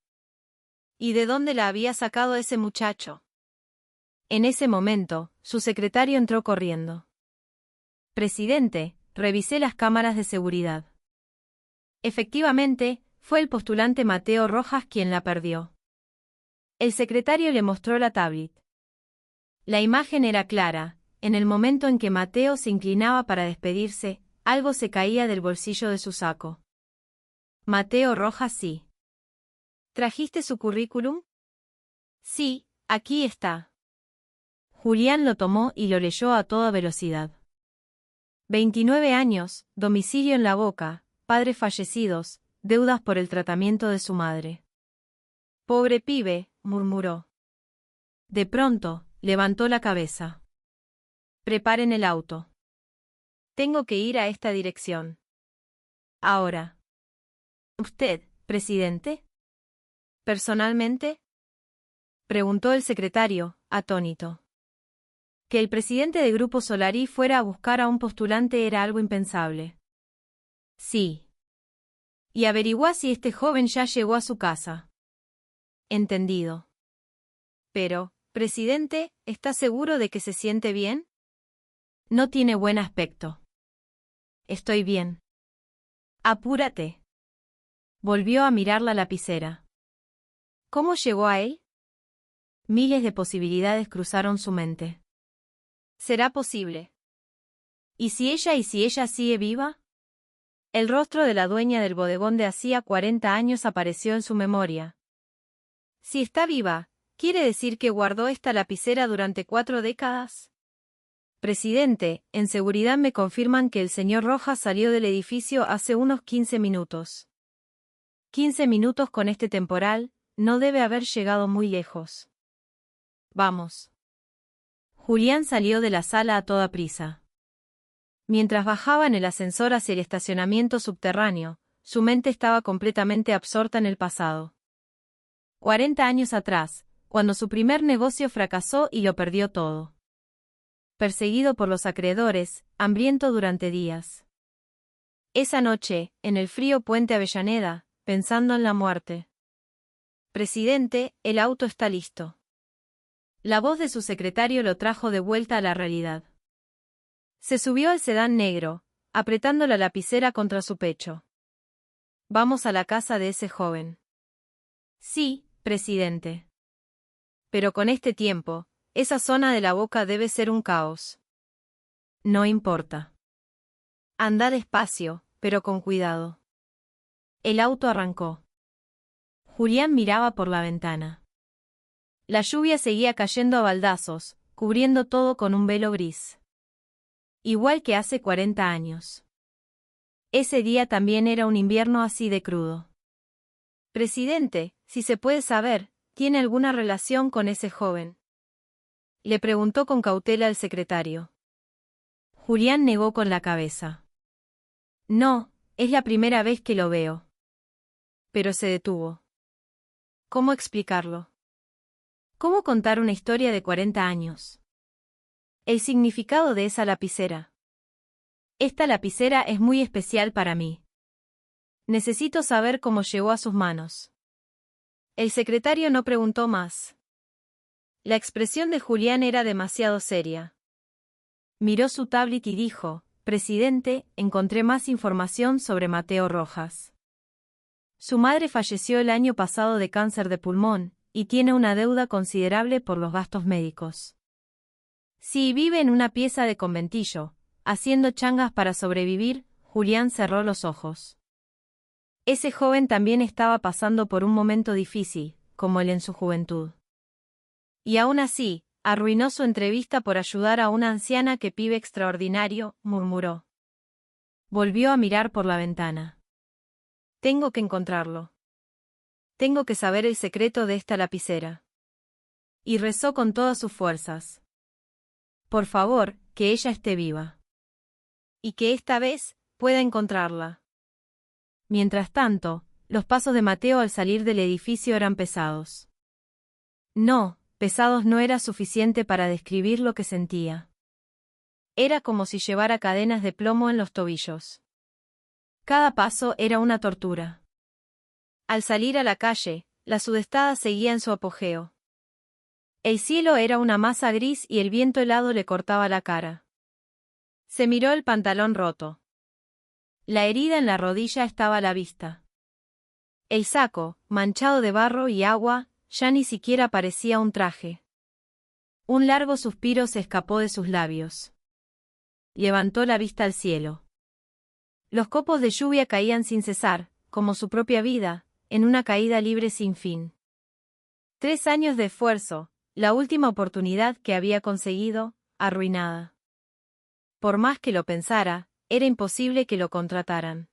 ¿Y de dónde la había sacado ese muchacho? En ese momento, su secretario entró corriendo. «Presidente, revisé las cámaras de seguridad. Efectivamente, fue el postulante Mateo Rojas quien la perdió». El secretario le mostró la tablet. La imagen era clara. En el momento en que Mateo se inclinaba para despedirse, algo se caía del bolsillo de su saco. «Mateo Rojas, sí». «¿Trajiste su currículum?». «Sí, aquí está». Julián lo tomó y lo leyó a toda velocidad. 29 años, domicilio en La Boca, padres fallecidos, deudas por el tratamiento de su madre. «Pobre pibe», murmuró. De pronto, levantó la cabeza. «Preparen el auto. Tengo que ir a esta dirección. Ahora». «¿Usted, presidente?». «¿Personalmente?», preguntó el secretario, atónito. Que el presidente de Grupo Solari fuera a buscar a un postulante era algo impensable. «Sí». «Y averiguá si este joven ya llegó a su casa». «Entendido». «Pero, presidente, ¿está seguro de que se siente bien?». «No tiene buen aspecto». «Estoy bien». «Apúrate». Volvió a mirar la lapicera. ¿Cómo llegó a él? Miles de posibilidades cruzaron su mente. ¿Será posible? ¿Y si ella sigue viva? El rostro de la dueña del bodegón de hacía 40 años apareció en su memoria. Si está viva, ¿quiere decir que guardó esta lapicera durante 4 décadas? Presidente, en seguridad me confirman que el señor Rojas salió del edificio hace unos 15 minutos. 15 minutos con este temporal, no debe haber llegado muy lejos. Vamos. Julián salió de la sala a toda prisa. Mientras bajaba en el ascensor hacia el estacionamiento subterráneo, su mente estaba completamente absorta en el pasado. 40 años atrás, cuando su primer negocio fracasó y lo perdió todo. Perseguido por los acreedores, hambriento durante días. Esa noche, en el frío puente Avellaneda, pensando en la muerte. Presidente, el auto está listo. La voz de su secretario lo trajo de vuelta a la realidad. Se subió al sedán negro, apretando la lapicera contra su pecho. Vamos a la casa de ese joven. Sí, presidente. Pero con este tiempo, esa zona de la boca debe ser un caos. No importa. Anda despacio, pero con cuidado. El auto arrancó. Julián miraba por la ventana. La lluvia seguía cayendo a baldazos, cubriendo todo con un velo gris. Igual que hace 40 años. Ese día también era un invierno así de crudo. Presidente, si se puede saber, ¿tiene alguna relación con ese joven? Le preguntó con cautela el secretario. Julián negó con la cabeza. No, es la primera vez que lo veo. Pero se detuvo. ¿Cómo explicarlo? ¿Cómo contar una historia de 40 años? El significado de esa lapicera. Esta lapicera es muy especial para mí. Necesito saber cómo llegó a sus manos. El secretario no preguntó más. La expresión de Julián era demasiado seria. Miró su tablet y dijo, Presidente, encontré más información sobre Mateo Rojas. Su madre falleció el año pasado de cáncer de pulmón, y tiene una deuda considerable por los gastos médicos. Sí, vive en una pieza de conventillo, haciendo changas para sobrevivir. Julián cerró los ojos. Ese joven también estaba pasando por un momento difícil, como él en su juventud. Y aún así, arruinó su entrevista por ayudar a una anciana. «Qué pibe extraordinario», murmuró. Volvió a mirar por la ventana. Tengo que encontrarlo. Tengo que saber el secreto de esta lapicera. Y rezó con todas sus fuerzas. Por favor, que ella esté viva. Y que esta vez, pueda encontrarla. Mientras tanto, los pasos de Mateo al salir del edificio eran pesados. No, pesados no era suficiente para describir lo que sentía. Era como si llevara cadenas de plomo en los tobillos. Cada paso era una tortura. Al salir a la calle, la sudestada seguía en su apogeo. El cielo era una masa gris y el viento helado le cortaba la cara. Se miró el pantalón roto. La herida en la rodilla estaba a la vista. El saco, manchado de barro y agua, ya ni siquiera parecía un traje. Un largo suspiro se escapó de sus labios. Levantó la vista al cielo. Los copos de lluvia caían sin cesar, como su propia vida, en una caída libre sin fin. 3 años de esfuerzo, la última oportunidad que había conseguido, arruinada. Por más que lo pensara, era imposible que lo contrataran.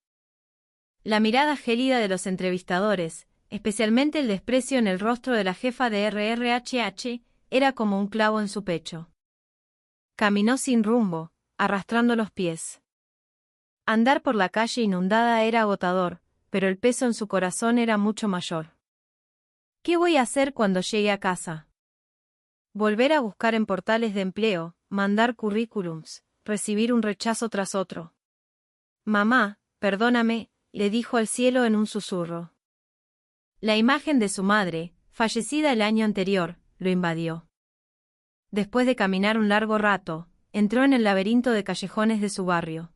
La mirada gélida de los entrevistadores, especialmente el desprecio en el rostro de la jefa de RRHH, era como un clavo en su pecho. Caminó sin rumbo, arrastrando los pies. Andar por la calle inundada era agotador, pero el peso en su corazón era mucho mayor. ¿Qué voy a hacer cuando llegue a casa? Volver a buscar en portales de empleo, mandar currículums, recibir un rechazo tras otro. Mamá, perdóname, le dijo al cielo en un susurro. La imagen de su madre, fallecida el año anterior, lo invadió. Después de caminar un largo rato, entró en el laberinto de callejones de su barrio.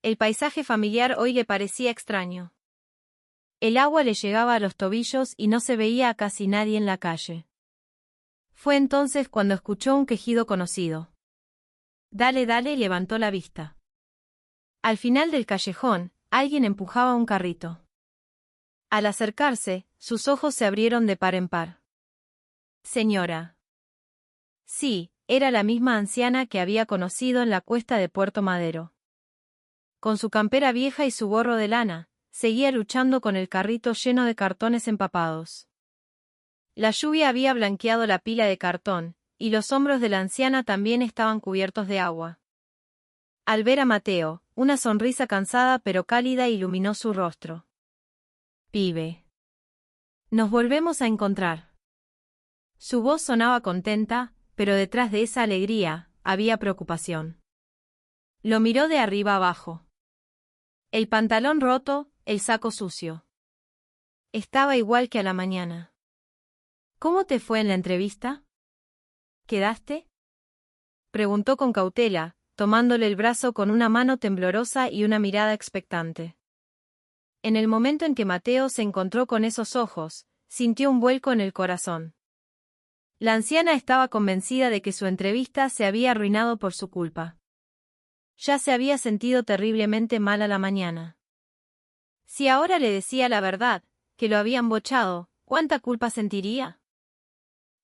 El paisaje familiar hoy le parecía extraño. El agua le llegaba a los tobillos y no se veía a casi nadie en la calle. Fue entonces cuando escuchó un quejido conocido. Dale, dale, y levantó la vista. Al final del callejón, alguien empujaba un carrito. Al acercarse, sus ojos se abrieron de par en par. Señora. Sí, era la misma anciana que había conocido en la cuesta de Puerto Madero. Con su campera vieja y su gorro de lana, seguía luchando con el carrito lleno de cartones empapados. La lluvia había blanqueado la pila de cartón, y los hombros de la anciana también estaban cubiertos de agua. Al ver a Mateo, una sonrisa cansada pero cálida iluminó su rostro. Pibe. Nos volvemos a encontrar. Su voz sonaba contenta, pero detrás de esa alegría, había preocupación. Lo miró de arriba abajo. El pantalón roto, el saco sucio. Estaba igual que a la mañana. ¿Cómo te fue en la entrevista? ¿Quedaste? Preguntó con cautela, tomándole el brazo con una mano temblorosa y una mirada expectante. En el momento en que Mateo se encontró con esos ojos, sintió un vuelco en el corazón. La anciana estaba convencida de que su entrevista se había arruinado por su culpa. Ya se había sentido terriblemente mal a la mañana. Si ahora le decía la verdad, que lo habían bochado, ¿cuánta culpa sentiría?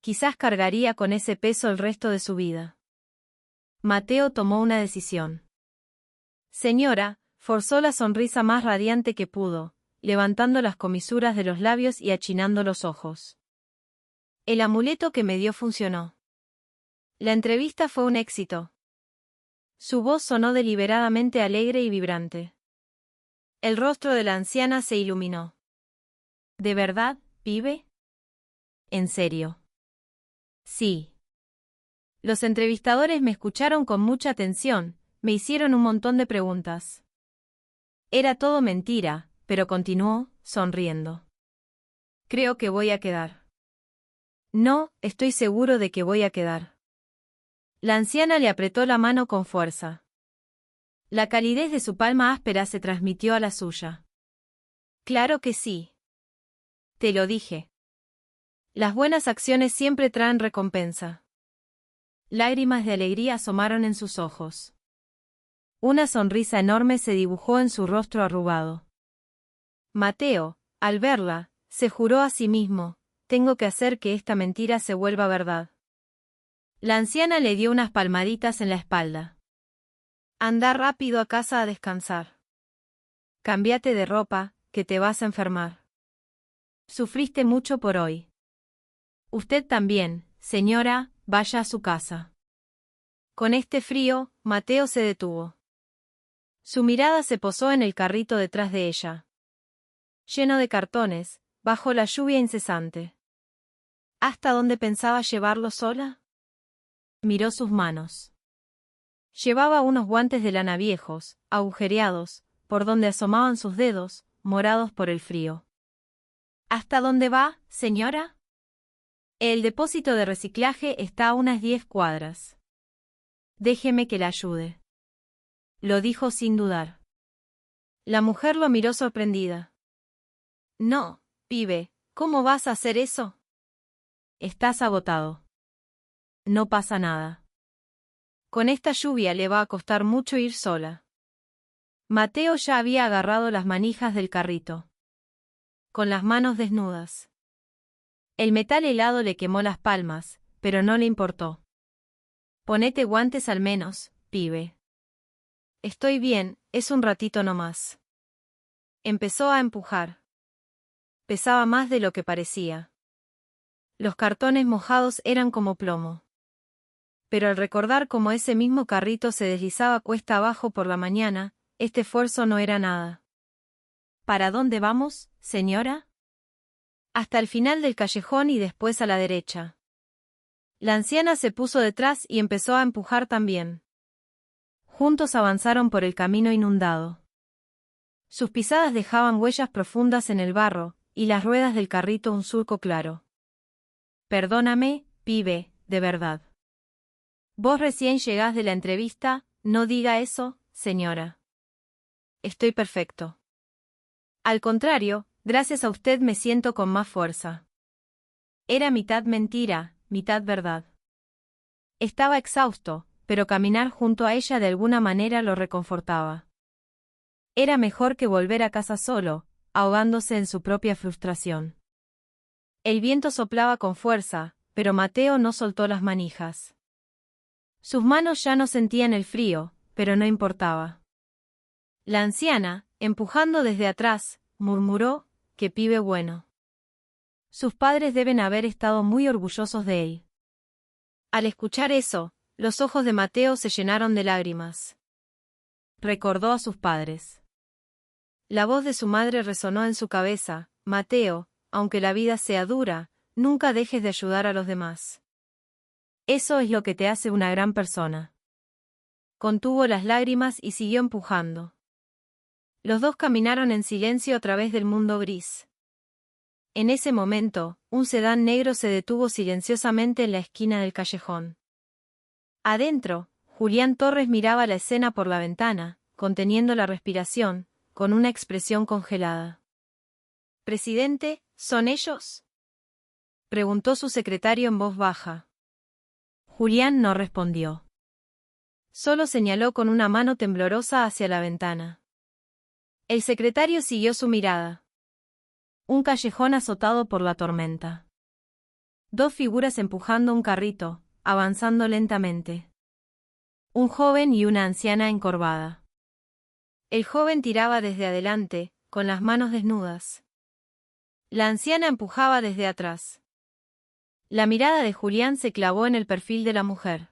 Quizás cargaría con ese peso el resto de su vida. Mateo tomó una decisión. Señora, forzó la sonrisa más radiante que pudo, levantando las comisuras de los labios y achinando los ojos. El amuleto que me dio funcionó. La entrevista fue un éxito. Su voz sonó deliberadamente alegre y vibrante. El rostro de la anciana se iluminó. ¿De verdad, pibe? ¿En serio? Sí. Los entrevistadores me escucharon con mucha atención, me hicieron un montón de preguntas. Era todo mentira, pero continuó, sonriendo. Creo que voy a quedar. No, estoy seguro de que voy a quedar. La anciana le apretó la mano con fuerza. La calidez de su palma áspera se transmitió a la suya. Claro que sí. Te lo dije. Las buenas acciones siempre traen recompensa. Lágrimas de alegría asomaron en sus ojos. Una sonrisa enorme se dibujó en su rostro arrugado. Mateo, al verla, se juró a sí mismo, tengo que hacer que esta mentira se vuelva verdad. La anciana le dio unas palmaditas en la espalda. Anda rápido a casa a descansar. Cámbiate de ropa, que te vas a enfermar. Sufriste mucho por hoy. Usted también, señora, vaya a su casa. Con este frío, Mateo se detuvo. Su mirada se posó en el carrito detrás de ella. Lleno de cartones, bajo la lluvia incesante. ¿Hasta dónde pensaba llevarlo sola? Miró sus manos. Llevaba unos guantes de lana viejos, agujereados, por donde asomaban sus dedos, morados por el frío. ¿Hasta dónde va, señora? El depósito de reciclaje está a unas 10 cuadras. Déjeme que la ayude. Lo dijo sin dudar. La mujer lo miró sorprendida. No, pibe, ¿cómo vas a hacer eso? Estás agotado. No pasa nada. Con esta lluvia le va a costar mucho ir sola. Mateo ya había agarrado las manijas del carrito. Con las manos desnudas. El metal helado le quemó las palmas, pero no le importó. Ponete guantes al menos, pibe. Estoy bien, es un ratito nomás. Empezó a empujar. Pesaba más de lo que parecía. Los cartones mojados eran como plomo. Pero al recordar cómo ese mismo carrito se deslizaba cuesta abajo por la mañana, este esfuerzo no era nada. ¿Para dónde vamos, señora? Hasta el final del callejón y después a la derecha. La anciana se puso detrás y empezó a empujar también. Juntos avanzaron por el camino inundado. Sus pisadas dejaban huellas profundas en el barro, y las ruedas del carrito un surco claro. Perdóname, pibe, de verdad. Vos recién llegás de la entrevista, no diga eso, señora. Estoy perfecto. Al contrario, gracias a usted me siento con más fuerza. Era mitad mentira, mitad verdad. Estaba exhausto, pero caminar junto a ella de alguna manera lo reconfortaba. Era mejor que volver a casa solo, ahogándose en su propia frustración. El viento soplaba con fuerza, pero Mateo no soltó las manijas. Sus manos ya no sentían el frío, pero no importaba. La anciana, empujando desde atrás, murmuró, «Qué pibe bueno». Sus padres deben haber estado muy orgullosos de él. Al escuchar eso, los ojos de Mateo se llenaron de lágrimas. Recordó a sus padres. La voz de su madre resonó en su cabeza, «Mateo, aunque la vida sea dura, nunca dejes de ayudar a los demás. Eso es lo que te hace una gran persona». Contuvo las lágrimas y siguió empujando. Los dos caminaron en silencio a través del mundo gris. En ese momento, un sedán negro se detuvo silenciosamente en la esquina del callejón. Adentro, Julián Torres miraba la escena por la ventana, conteniendo la respiración, con una expresión congelada. «Presidente, ¿son ellos?», preguntó su secretario en voz baja. Julián no respondió. Solo señaló con una mano temblorosa hacia la ventana. El secretario siguió su mirada. Un callejón azotado por la tormenta. Dos figuras empujando un carrito, avanzando lentamente. Un joven y una anciana encorvada. El joven tiraba desde adelante, con las manos desnudas. La anciana empujaba desde atrás. La mirada de Julián se clavó en el perfil de la mujer.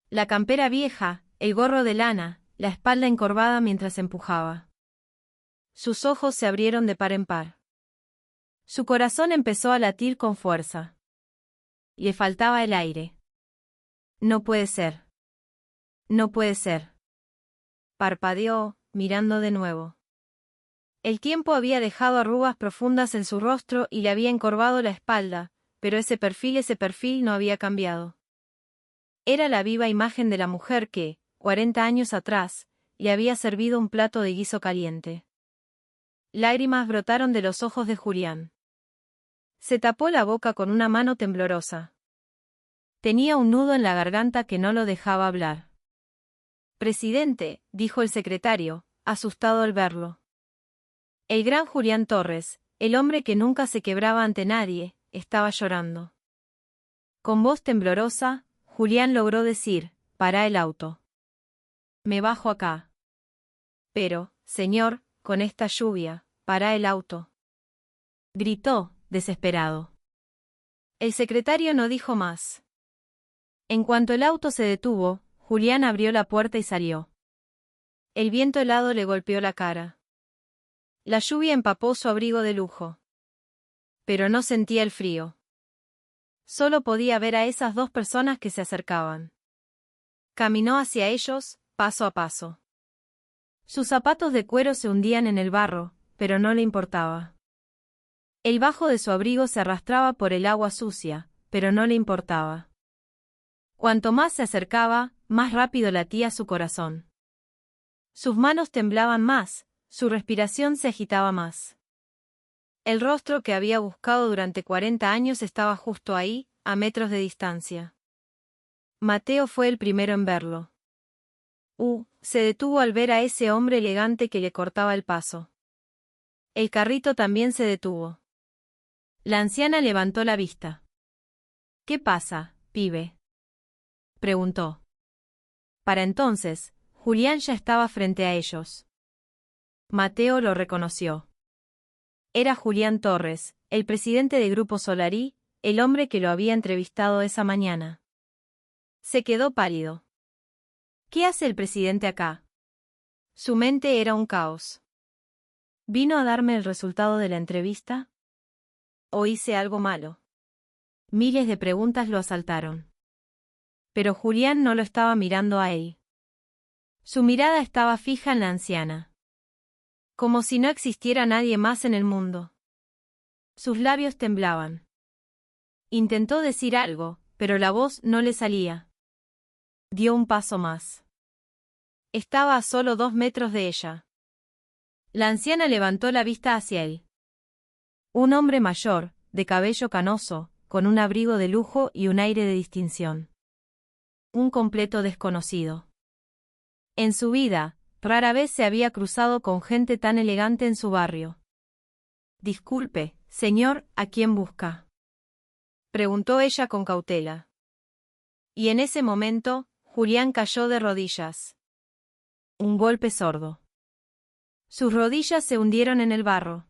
La campera vieja, el gorro de lana, la espalda encorvada mientras empujaba. Sus ojos se abrieron de par en par. Su corazón empezó a latir con fuerza. Le faltaba el aire. No puede ser. No puede ser. Parpadeó, mirando de nuevo. El tiempo había dejado arrugas profundas en su rostro y le había encorvado la espalda, pero ese perfil no había cambiado. Era la viva imagen de la mujer que, 40 años atrás, le había servido un plato de guiso caliente. Lágrimas brotaron de los ojos de Julián. Se tapó la boca con una mano temblorosa. Tenía un nudo en la garganta que no lo dejaba hablar. «Presidente», dijo el secretario, asustado al verlo. El gran Julián Torres, el hombre que nunca se quebraba ante nadie, estaba llorando. Con voz temblorosa, Julián logró decir, «Pará el auto. Me bajo acá». «Pero, señor, con esta lluvia, pará el auto», gritó, desesperado. El secretario no dijo más. En cuanto el auto se detuvo, Julián abrió la puerta y salió. El viento helado le golpeó la cara. La lluvia empapó su abrigo de lujo. Pero no sentía el frío. Solo podía ver a esas dos personas que se acercaban. Caminó hacia ellos, paso a paso. Sus zapatos de cuero se hundían en el barro, pero no le importaba. El bajo de su abrigo se arrastraba por el agua sucia, pero no le importaba. Cuanto más se acercaba, más rápido latía su corazón. Sus manos temblaban más, su respiración se agitaba más. El rostro que había buscado durante 40 años estaba justo ahí, a metros de distancia. Mateo fue el primero en verlo. Se detuvo al ver a ese hombre elegante que le cortaba el paso. El carrito también se detuvo. La anciana levantó la vista. «¿Qué pasa, pibe?», preguntó. Para entonces, Julián ya estaba frente a ellos. Mateo lo reconoció. Era Julián Torres, el presidente de Grupo Solarí, el hombre que lo había entrevistado esa mañana. Se quedó pálido. ¿Qué hace el presidente acá? Su mente era un caos. ¿Vino a darme el resultado de la entrevista? ¿O hice algo malo? Miles de preguntas lo asaltaron. Pero Julián no lo estaba mirando a él. Su mirada estaba fija en la anciana. Como si no existiera nadie más en el mundo. Sus labios temblaban. Intentó decir algo, pero la voz no le salía. Dio un paso más. Estaba a solo 2 metros de ella. La anciana levantó la vista hacia él. Un hombre mayor, de cabello canoso, con un abrigo de lujo y un aire de distinción. Un completo desconocido. En su vida, rara vez se había cruzado con gente tan elegante en su barrio. Disculpe, señor, ¿a quién busca?, preguntó ella con cautela. Y en ese momento, Julián cayó de rodillas. Un golpe sordo. Sus rodillas se hundieron en el barro.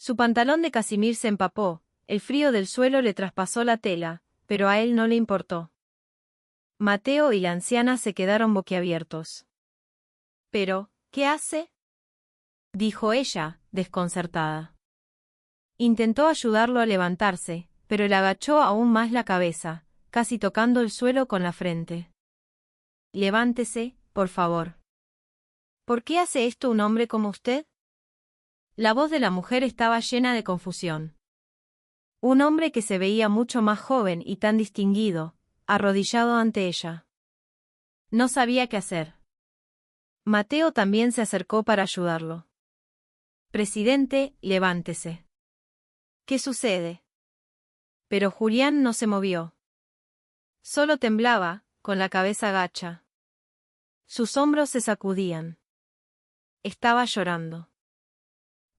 Su pantalón de casimir se empapó, el frío del suelo le traspasó la tela, pero a él no le importó. Mateo y la anciana se quedaron boquiabiertos. «¿Pero, qué hace?», dijo ella, desconcertada. Intentó ayudarlo a levantarse, pero le agachó aún más la cabeza, casi tocando el suelo con la frente. «Levántese, por favor». «¿Por qué hace esto un hombre como usted?». La voz de la mujer estaba llena de confusión. Un hombre que se veía mucho más joven y tan distinguido, arrodillado ante ella. No sabía qué hacer. Mateo también se acercó para ayudarlo. «Presidente, levántese». «¿Qué sucede?». Pero Julián no se movió. Solo temblaba, con la cabeza gacha. Sus hombros se sacudían. Estaba llorando.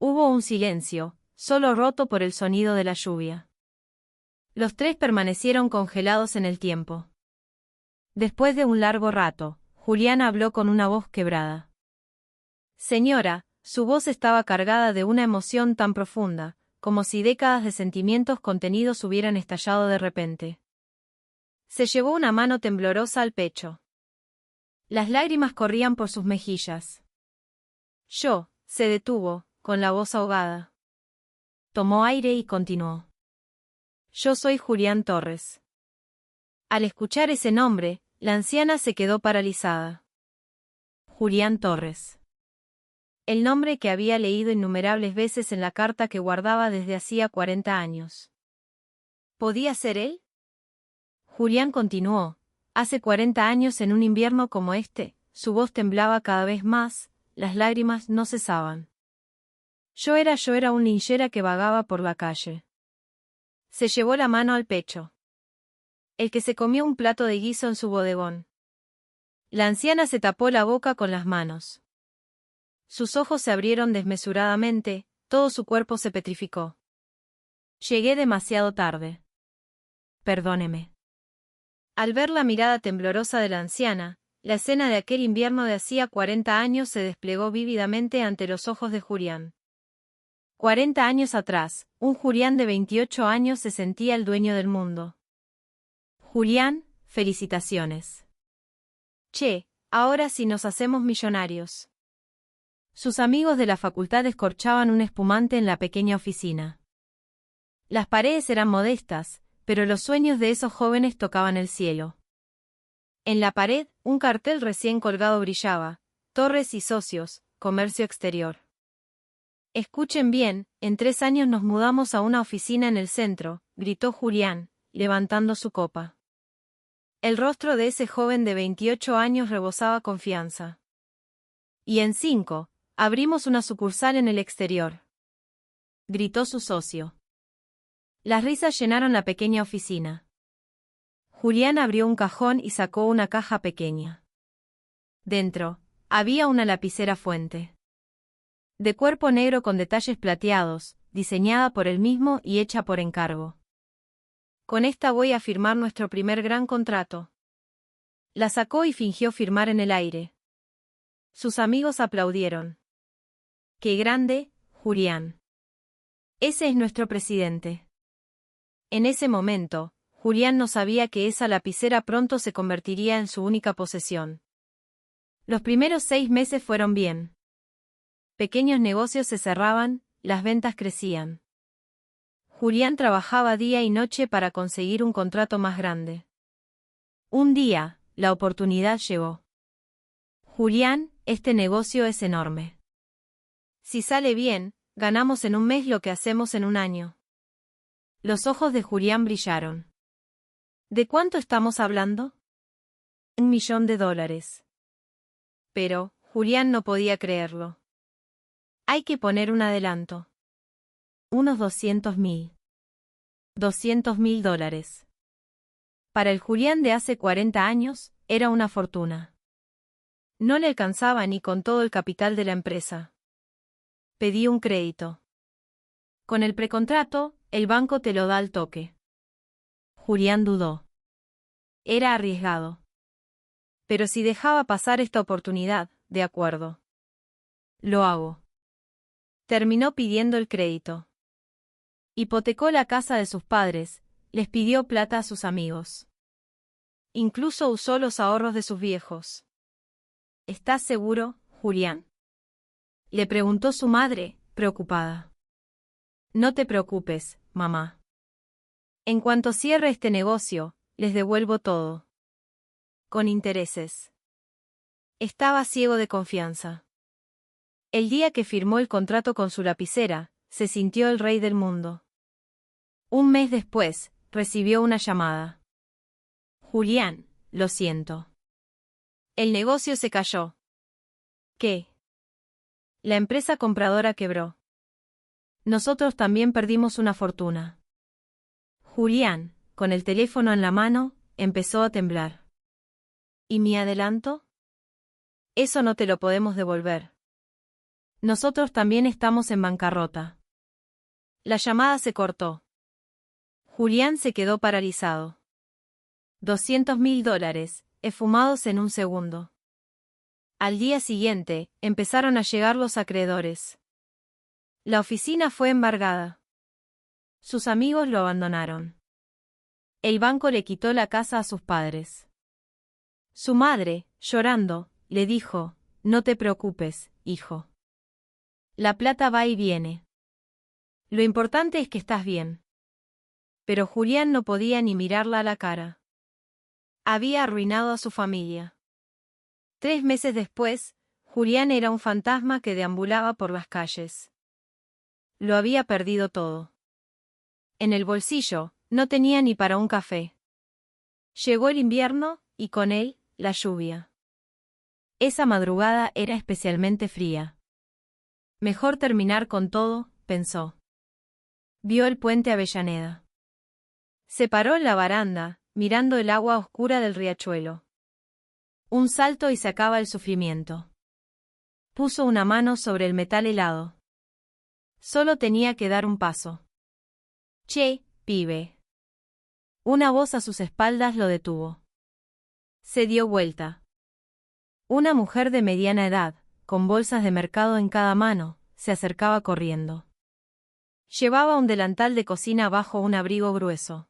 Hubo un silencio, solo roto por el sonido de la lluvia. Los tres permanecieron congelados en el tiempo. Después de un largo rato, Julián habló con una voz quebrada. «Señora», su voz estaba cargada de una emoción tan profunda, como si décadas de sentimientos contenidos hubieran estallado de repente. Se llevó una mano temblorosa al pecho. Las lágrimas corrían por sus mejillas. Se detuvo, con la voz ahogada. Tomó aire y continuó. «Yo soy Julián Torres». Al escuchar ese nombre, la anciana se quedó paralizada. Julián Torres. El nombre que había leído innumerables veces en la carta que guardaba desde hacía 40 años. ¿Podía ser él? Julián continuó. Hace 40 años en un invierno como este, su voz temblaba cada vez más, las lágrimas no cesaban. Yo era un linchera que vagaba por la calle. Se llevó la mano al pecho. El que se comió un plato de guiso en su bodegón. La anciana se tapó la boca con las manos. Sus ojos se abrieron desmesuradamente, todo su cuerpo se petrificó. Llegué demasiado tarde. Perdóneme. Al ver la mirada temblorosa de la anciana, la escena de aquel invierno de hacía 40 años se desplegó vívidamente ante los ojos de Julián. 40 años atrás, un Julián de 28 años se sentía el dueño del mundo. Julián, felicitaciones. Ahora sí nos hacemos millonarios. Sus amigos de la facultad descorchaban un espumante en la pequeña oficina. Las paredes eran modestas, pero los sueños de esos jóvenes tocaban el cielo. En la pared, un cartel recién colgado brillaba: Torres y Socios, Comercio Exterior. Escuchen bien, en 3 años nos mudamos a una oficina en el centro, gritó Julián, levantando su copa. El rostro de ese joven de 28 años rebosaba confianza. Y en 5, abrimos una sucursal en el exterior, gritó su socio. Las risas llenaron la pequeña oficina. Julián abrió un cajón y sacó una caja pequeña. Dentro, había una lapicera fuente. De cuerpo negro con detalles plateados, diseñada por él mismo y hecha por encargo. Con esta voy a firmar nuestro primer gran contrato. La sacó y fingió firmar en el aire. Sus amigos aplaudieron. ¡Qué grande, Julián! Ese es nuestro presidente. En ese momento, Julián no sabía que esa lapicera pronto se convertiría en su única posesión. Los primeros 6 meses fueron bien. Pequeños negocios se cerraban, las ventas crecían. Julián trabajaba día y noche para conseguir un contrato más grande. Un día, la oportunidad llegó. Julián, este negocio es enorme. Si sale bien, ganamos en un mes lo que hacemos en un año. Los ojos de Julián brillaron. ¿De cuánto estamos hablando? $1 millón. Pero, Julián no podía creerlo. Hay que poner un adelanto. Unos 200.000. $200.000. Para el Julián de hace 40 años, era una fortuna. No le alcanzaba ni con todo el capital de la empresa. Pedí un crédito. Con el precontrato, el banco te lo da al toque. Julián dudó. Era arriesgado. Pero si dejaba pasar esta oportunidad, de acuerdo. Lo hago. Terminó pidiendo el crédito. Hipotecó la casa de sus padres, les pidió plata a sus amigos. Incluso usó los ahorros de sus viejos. ¿Estás seguro, Julián? Le preguntó su madre, preocupada. No te preocupes, mamá. En cuanto cierre este negocio, les devuelvo todo. Con intereses. Estaba ciego de confianza. El día que firmó el contrato con su lapicera, se sintió el rey del mundo. Un mes después, recibió una llamada. Julián, lo siento. El negocio se cayó. ¿Qué? La empresa compradora quebró. Nosotros también perdimos una fortuna. Julián, con el teléfono en la mano, empezó a temblar. ¿Y mi adelanto? Eso no te lo podemos devolver. Nosotros también estamos en bancarrota. La llamada se cortó. Julián se quedó paralizado. $200.000, esfumados en un segundo. Al día siguiente, empezaron a llegar los acreedores. La oficina fue embargada. Sus amigos lo abandonaron. El banco le quitó la casa a sus padres. Su madre, llorando, le dijo, no te preocupes, hijo. La plata va y viene. Lo importante es que estás bien. Pero Julián no podía ni mirarla a la cara. Había arruinado a su familia. 3 meses después, Julián era un fantasma que deambulaba por las calles. Lo había perdido todo. En el bolsillo, no tenía ni para un café. Llegó el invierno, y con él, la lluvia. Esa madrugada era especialmente fría. Mejor terminar con todo, pensó. Vio el puente Avellaneda. Se paró en la baranda, mirando el agua oscura del riachuelo. Un salto y se acaba el sufrimiento. Puso una mano sobre el metal helado. Solo tenía que dar un paso. Che, pibe. Una voz a sus espaldas lo detuvo. Se dio vuelta. Una mujer de mediana edad, con bolsas de mercado en cada mano, se acercaba corriendo. Llevaba un delantal de cocina bajo un abrigo grueso.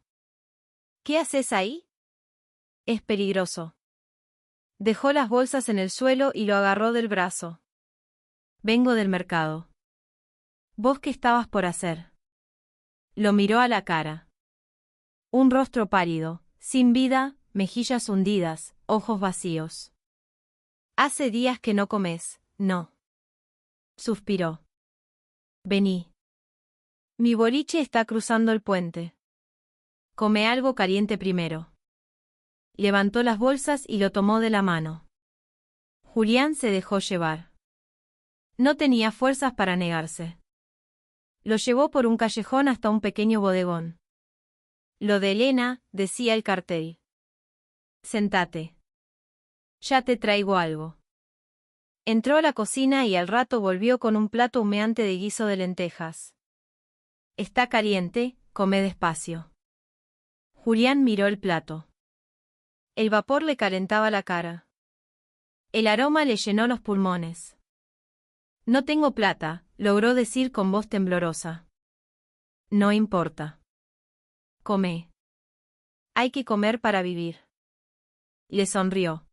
¿Qué haces ahí? Es peligroso. Dejó las bolsas en el suelo y lo agarró del brazo. Vengo del mercado. ¿Vos qué estabas por hacer? Lo miró a la cara. Un rostro pálido, sin vida, mejillas hundidas, ojos vacíos. Hace días que no comes, ¿no? Suspiró. Vení. Mi boliche está cruzando el puente. Come algo caliente primero. Levantó las bolsas y lo tomó de la mano. Julián se dejó llevar. No tenía fuerzas para negarse. Lo llevó por un callejón hasta un pequeño bodegón. Lo de Elena, decía el cartel. Sentate. Ya te traigo algo. Entró a la cocina y al rato volvió con un plato humeante de guiso de lentejas. Está caliente, come despacio. Julián miró el plato. El vapor le calentaba la cara. El aroma le llenó los pulmones. No tengo plata, logró decir con voz temblorosa. No importa. Come. Hay que comer para vivir. Le sonrió.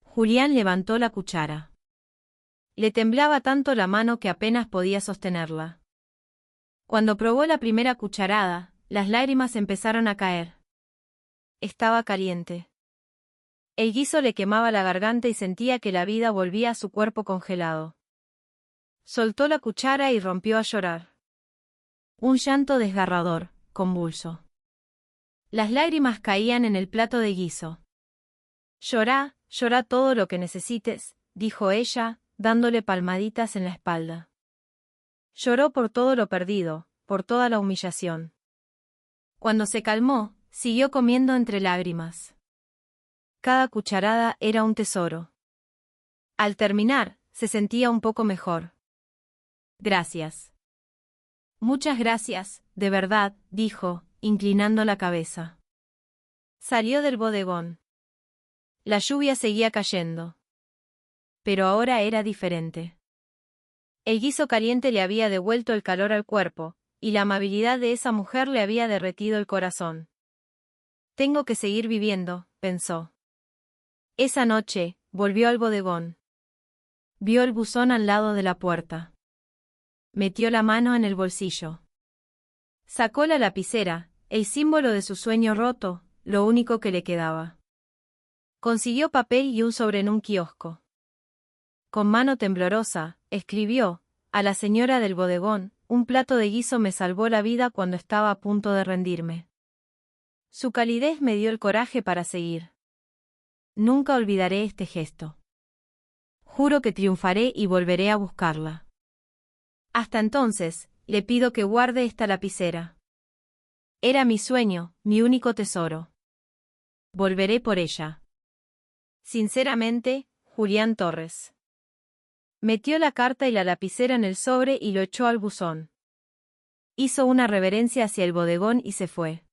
Julián levantó la cuchara. Le temblaba tanto la mano que apenas podía sostenerla. Cuando probó la primera cucharada, las lágrimas empezaron a caer. Estaba caliente. El guiso le quemaba la garganta y sentía que la vida volvía a su cuerpo congelado. Soltó la cuchara y rompió a llorar. Un llanto desgarrador, convulso. Las lágrimas caían en el plato de guiso. Llorá, llorá todo lo que necesites, dijo ella, dándole palmaditas en la espalda. Lloró por todo lo perdido, por toda la humillación. Cuando se calmó, siguió comiendo entre lágrimas. Cada cucharada era un tesoro. Al terminar, se sentía un poco mejor. Gracias. Muchas gracias, de verdad, dijo, inclinando la cabeza. Salió del bodegón. La lluvia seguía cayendo. Pero ahora era diferente. El guiso caliente le había devuelto el calor al cuerpo, y la amabilidad de esa mujer le había derretido el corazón. Tengo que seguir viviendo, pensó. Esa noche, volvió al bodegón. Vio el buzón al lado de la puerta. Metió la mano en el bolsillo. Sacó la lapicera, el símbolo de su sueño roto, lo único que le quedaba. Consiguió papel y un sobre en un kiosco. Con mano temblorosa, escribió, a la señora del bodegón, un plato de guiso me salvó la vida cuando estaba a punto de rendirme. Su calidez me dio el coraje para seguir. Nunca olvidaré este gesto. Juro que triunfaré y volveré a buscarla. Hasta entonces, le pido que guarde esta lapicera. Era mi sueño, mi único tesoro. Volveré por ella. Sinceramente, Julián Torres. Metió la carta y la lapicera en el sobre y lo echó al buzón. Hizo una reverencia hacia el bodegón y se fue.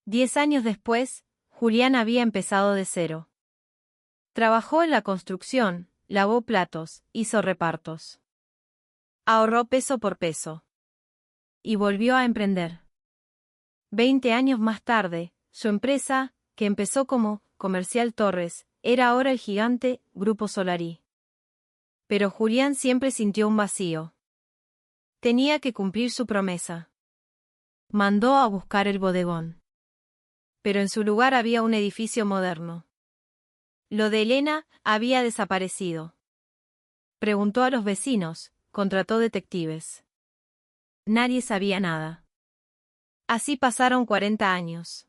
10 años después, Julián había empezado de cero. Trabajó en la construcción, lavó platos, hizo repartos. Ahorró peso por peso. Y volvió a emprender. 20 años más tarde, su empresa, que empezó como Comercial Torres, era ahora el gigante Grupo Solarí. Pero Julián siempre sintió un vacío. Tenía que cumplir su promesa. Mandó a buscar el bodegón. Pero en su lugar había un edificio moderno. Lo de Elena había desaparecido. Preguntó a los vecinos, contrató detectives. Nadie sabía nada. Así pasaron 40 años.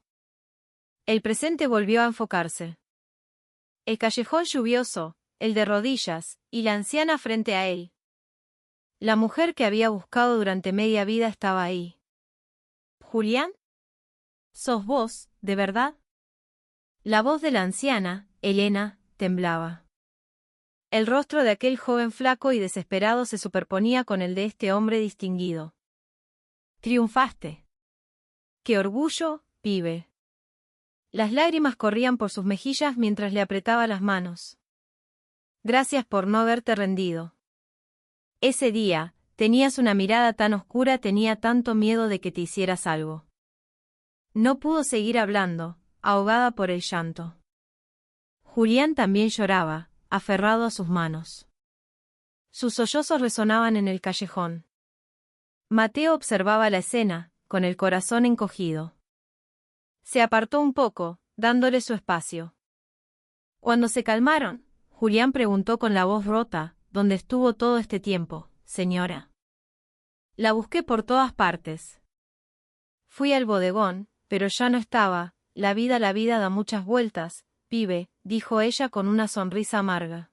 El presente volvió a enfocarse. El callejón lluvioso, el de rodillas, y la anciana frente a él. La mujer que había buscado durante media vida estaba ahí. ¿Julián? ¿Sos vos, de verdad? La voz de la anciana, Elena, temblaba. El rostro de aquel joven flaco y desesperado se superponía con el de este hombre distinguido. Triunfaste. ¡Qué orgullo, pibe! Las lágrimas corrían por sus mejillas mientras le apretaba las manos. Gracias por no haberte rendido. Ese día, tenías una mirada tan oscura, tenía tanto miedo de que te hicieras algo. No pudo seguir hablando, ahogada por el llanto. Julián también lloraba, aferrado a sus manos. Sus sollozos resonaban en el callejón. Mateo observaba la escena, con el corazón encogido. Se apartó un poco, dándole su espacio. Cuando se calmaron, Julián preguntó con la voz rota, ¿dónde estuvo todo este tiempo, señora? La busqué por todas partes. Fui al bodegón, pero ya no estaba. La vida da muchas vueltas, pibe, dijo ella con una sonrisa amarga.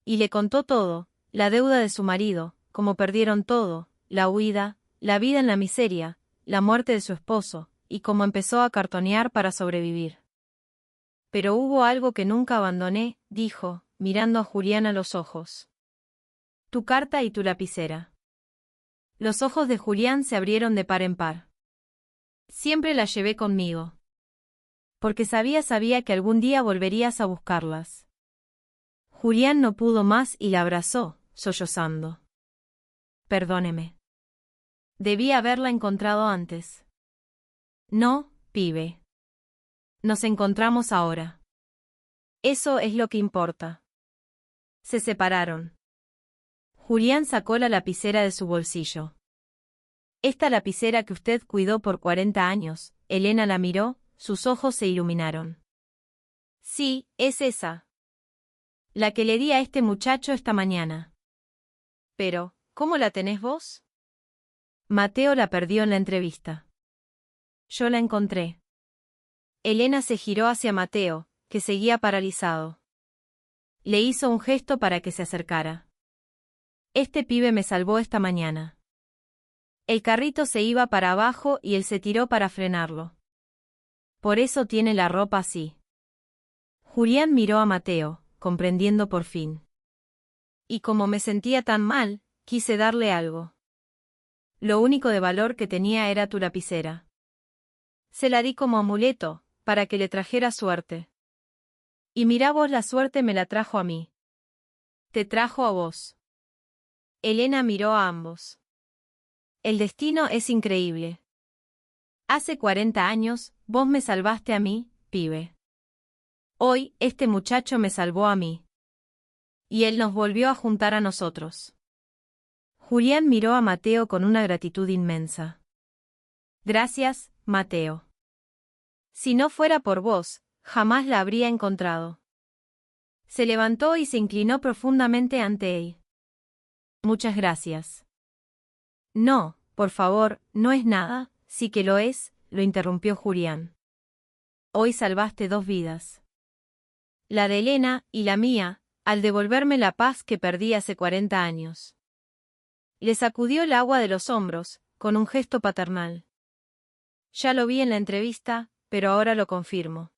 Y le contó todo, la deuda de su marido, cómo perdieron todo, la huida, la vida en la miseria, la muerte de su esposo, y cómo empezó a cartonear para sobrevivir. Pero hubo algo que nunca abandoné, dijo, mirando a Julián a los ojos. Tu carta y tu lapicera. Los ojos de Julián se abrieron de par en par. Siempre las llevé conmigo. Porque sabía que algún día volverías a buscarlas. Julián no pudo más y la abrazó, sollozando. Perdóneme. Debí haberla encontrado antes. No, pibe. Nos encontramos ahora. Eso es lo que importa. Se separaron. Julián sacó la lapicera de su bolsillo. Esta lapicera que usted cuidó por 40 años, Elena la miró, sus ojos se iluminaron. Sí, es esa. La que le di a este muchacho esta mañana. Pero, ¿cómo la tenés vos? Mateo la perdió en la entrevista. Yo la encontré. Elena se giró hacia Mateo, que seguía paralizado. Le hizo un gesto para que se acercara. Este pibe me salvó esta mañana. El carrito se iba para abajo y él se tiró para frenarlo. Por eso tiene la ropa así. Julián miró a Mateo, comprendiendo por fin. Y como me sentía tan mal, quise darle algo. Lo único de valor que tenía era tu lapicera. Se la di como amuleto, para que le trajera suerte. Y mirá vos, la suerte me la trajo a mí. Te trajo a vos. Elena miró a ambos. El destino es increíble. Hace 40 años, vos me salvaste a mí, pibe. Hoy, este muchacho me salvó a mí. Y él nos volvió a juntar a nosotros. Julián miró a Mateo con una gratitud inmensa. Gracias, Mateo. Si no fuera por vos, jamás la habría encontrado. Se levantó y se inclinó profundamente ante él. Muchas gracias. No, por favor, no es nada, sí que lo es, lo interrumpió Julián. Hoy salvaste 2 vidas. La de Elena y la mía, al devolverme la paz que perdí hace 40 años. Le sacudió el agua de los hombros, con un gesto paternal. Ya lo vi en la entrevista, pero ahora lo confirmo.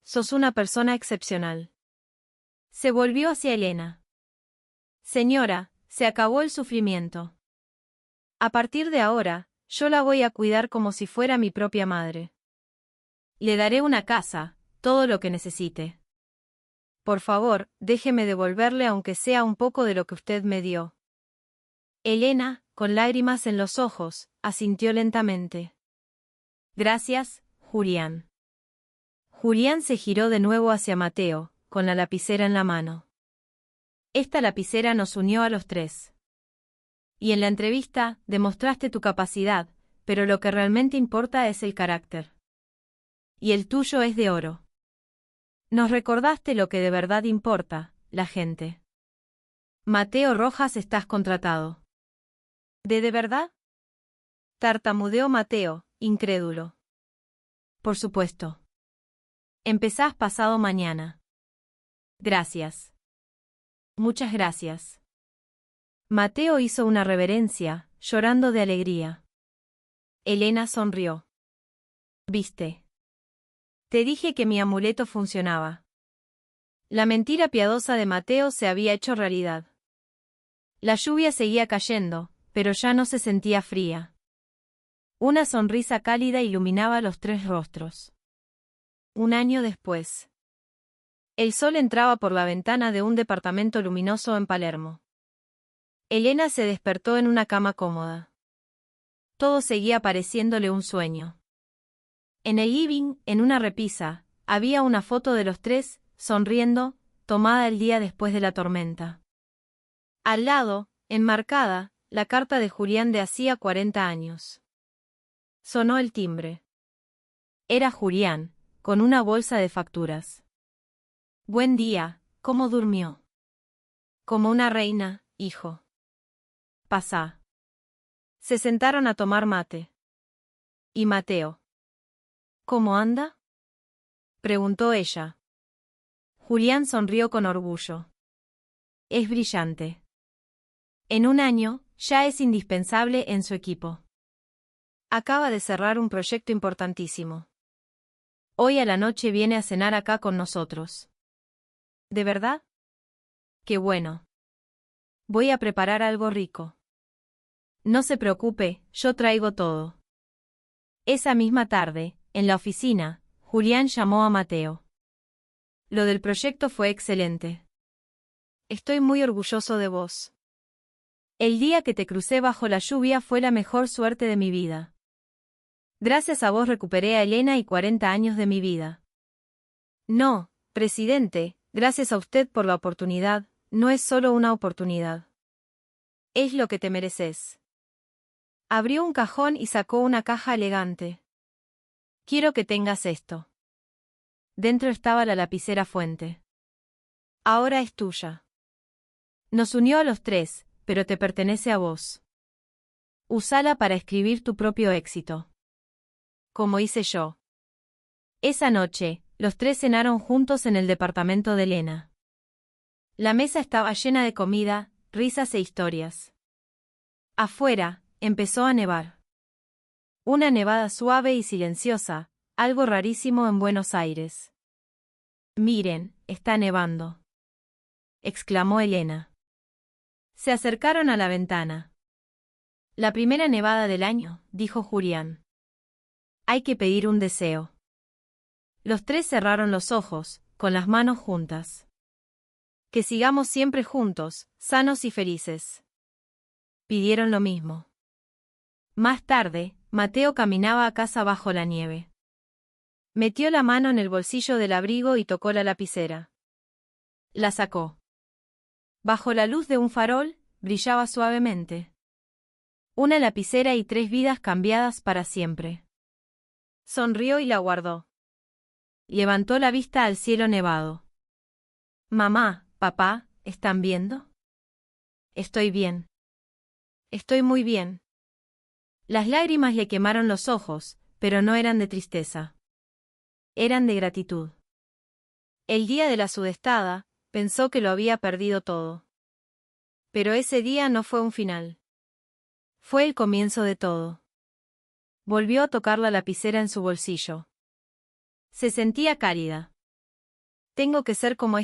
Sos una persona excepcional. Se volvió hacia Elena. Señora, se acabó el sufrimiento. A partir de ahora, yo la voy a cuidar como si fuera mi propia madre. Le daré una casa, todo lo que necesite. Por favor, déjeme devolverle aunque sea un poco de lo que usted me dio. Elena, con lágrimas en los ojos, asintió lentamente. Gracias, Julián. Julián se giró de nuevo hacia Mateo, con la lapicera en la mano. Esta lapicera nos unió a los 3. Y en la entrevista, demostraste tu capacidad, pero lo que realmente importa es el carácter. Y el tuyo es de oro. Nos recordaste lo que de verdad importa, la gente. Mateo Rojas, estás contratado. ¿De verdad? Tartamudeó Mateo, incrédulo. Por supuesto. Empezás pasado mañana. Gracias. Muchas gracias. Mateo hizo una reverencia, llorando de alegría. Elena sonrió. ¿Viste? Te dije que mi amuleto funcionaba. La mentira piadosa de Mateo se había hecho realidad. La lluvia seguía cayendo, pero ya no se sentía fría. Una sonrisa cálida iluminaba los 3 rostros. Un año después. El sol entraba por la ventana de un departamento luminoso en Palermo. Elena se despertó en una cama cómoda. Todo seguía pareciéndole un sueño. En el living, en una repisa, había una foto de los 3, sonriendo, tomada el día después de la tormenta. Al lado, enmarcada, la carta de Julián de hacía 40 años. Sonó el timbre. Era Julián, con una bolsa de facturas. Buen día, ¿cómo durmió? Como una reina, hijo. Pasá. Se sentaron a tomar mate. ¿Y Mateo? ¿Cómo anda? Preguntó ella. Julián sonrió con orgullo. Es brillante. En un año, ya es indispensable en su equipo. Acaba de cerrar un proyecto importantísimo. Hoy a la noche viene a cenar acá con nosotros. ¿De verdad? Qué bueno. Voy a preparar algo rico. No se preocupe, yo traigo todo. Esa misma tarde, en la oficina, Julián llamó a Mateo. Lo del proyecto fue excelente. Estoy muy orgulloso de vos. El día que te crucé bajo la lluvia fue la mejor suerte de mi vida. Gracias a vos recuperé a Elena y 40 años de mi vida. No, presidente, gracias a usted por la oportunidad, no es solo una oportunidad. Es lo que te mereces. Abrió un cajón y sacó una caja elegante. Quiero que tengas esto. Dentro estaba la lapicera Fuente. Ahora es tuya. Nos unió a los 3, pero te pertenece a vos. Úsala para escribir tu propio éxito. Como hice yo. Esa noche, los 3 cenaron juntos en el departamento de Elena. La mesa estaba llena de comida, risas e historias. Afuera, empezó a nevar. Una nevada suave y silenciosa, algo rarísimo en Buenos Aires. Miren, está nevando, exclamó Elena. Se acercaron a la ventana. La primera nevada del año, dijo Julián. Hay que pedir un deseo. Los tres cerraron los ojos, con las manos juntas. Que sigamos siempre juntos, sanos y felices. Pidieron lo mismo. Más tarde, Mateo caminaba a casa bajo la nieve. Metió la mano en el bolsillo del abrigo y tocó la lapicera. La sacó. Bajo la luz de un farol, brillaba suavemente. Una lapicera y 3 vidas cambiadas para siempre. Sonrió y la guardó. Levantó la vista al cielo nevado. Mamá, papá, ¿están viendo? Estoy bien. Estoy muy bien. Las lágrimas le quemaron los ojos, pero no eran de tristeza. Eran de gratitud. El día de la sudestada, pensó que lo había perdido todo. Pero ese día no fue un final. Fue el comienzo de todo. Volvió a tocar la lapicera en su bolsillo. Se sentía cálida. Tengo que ser como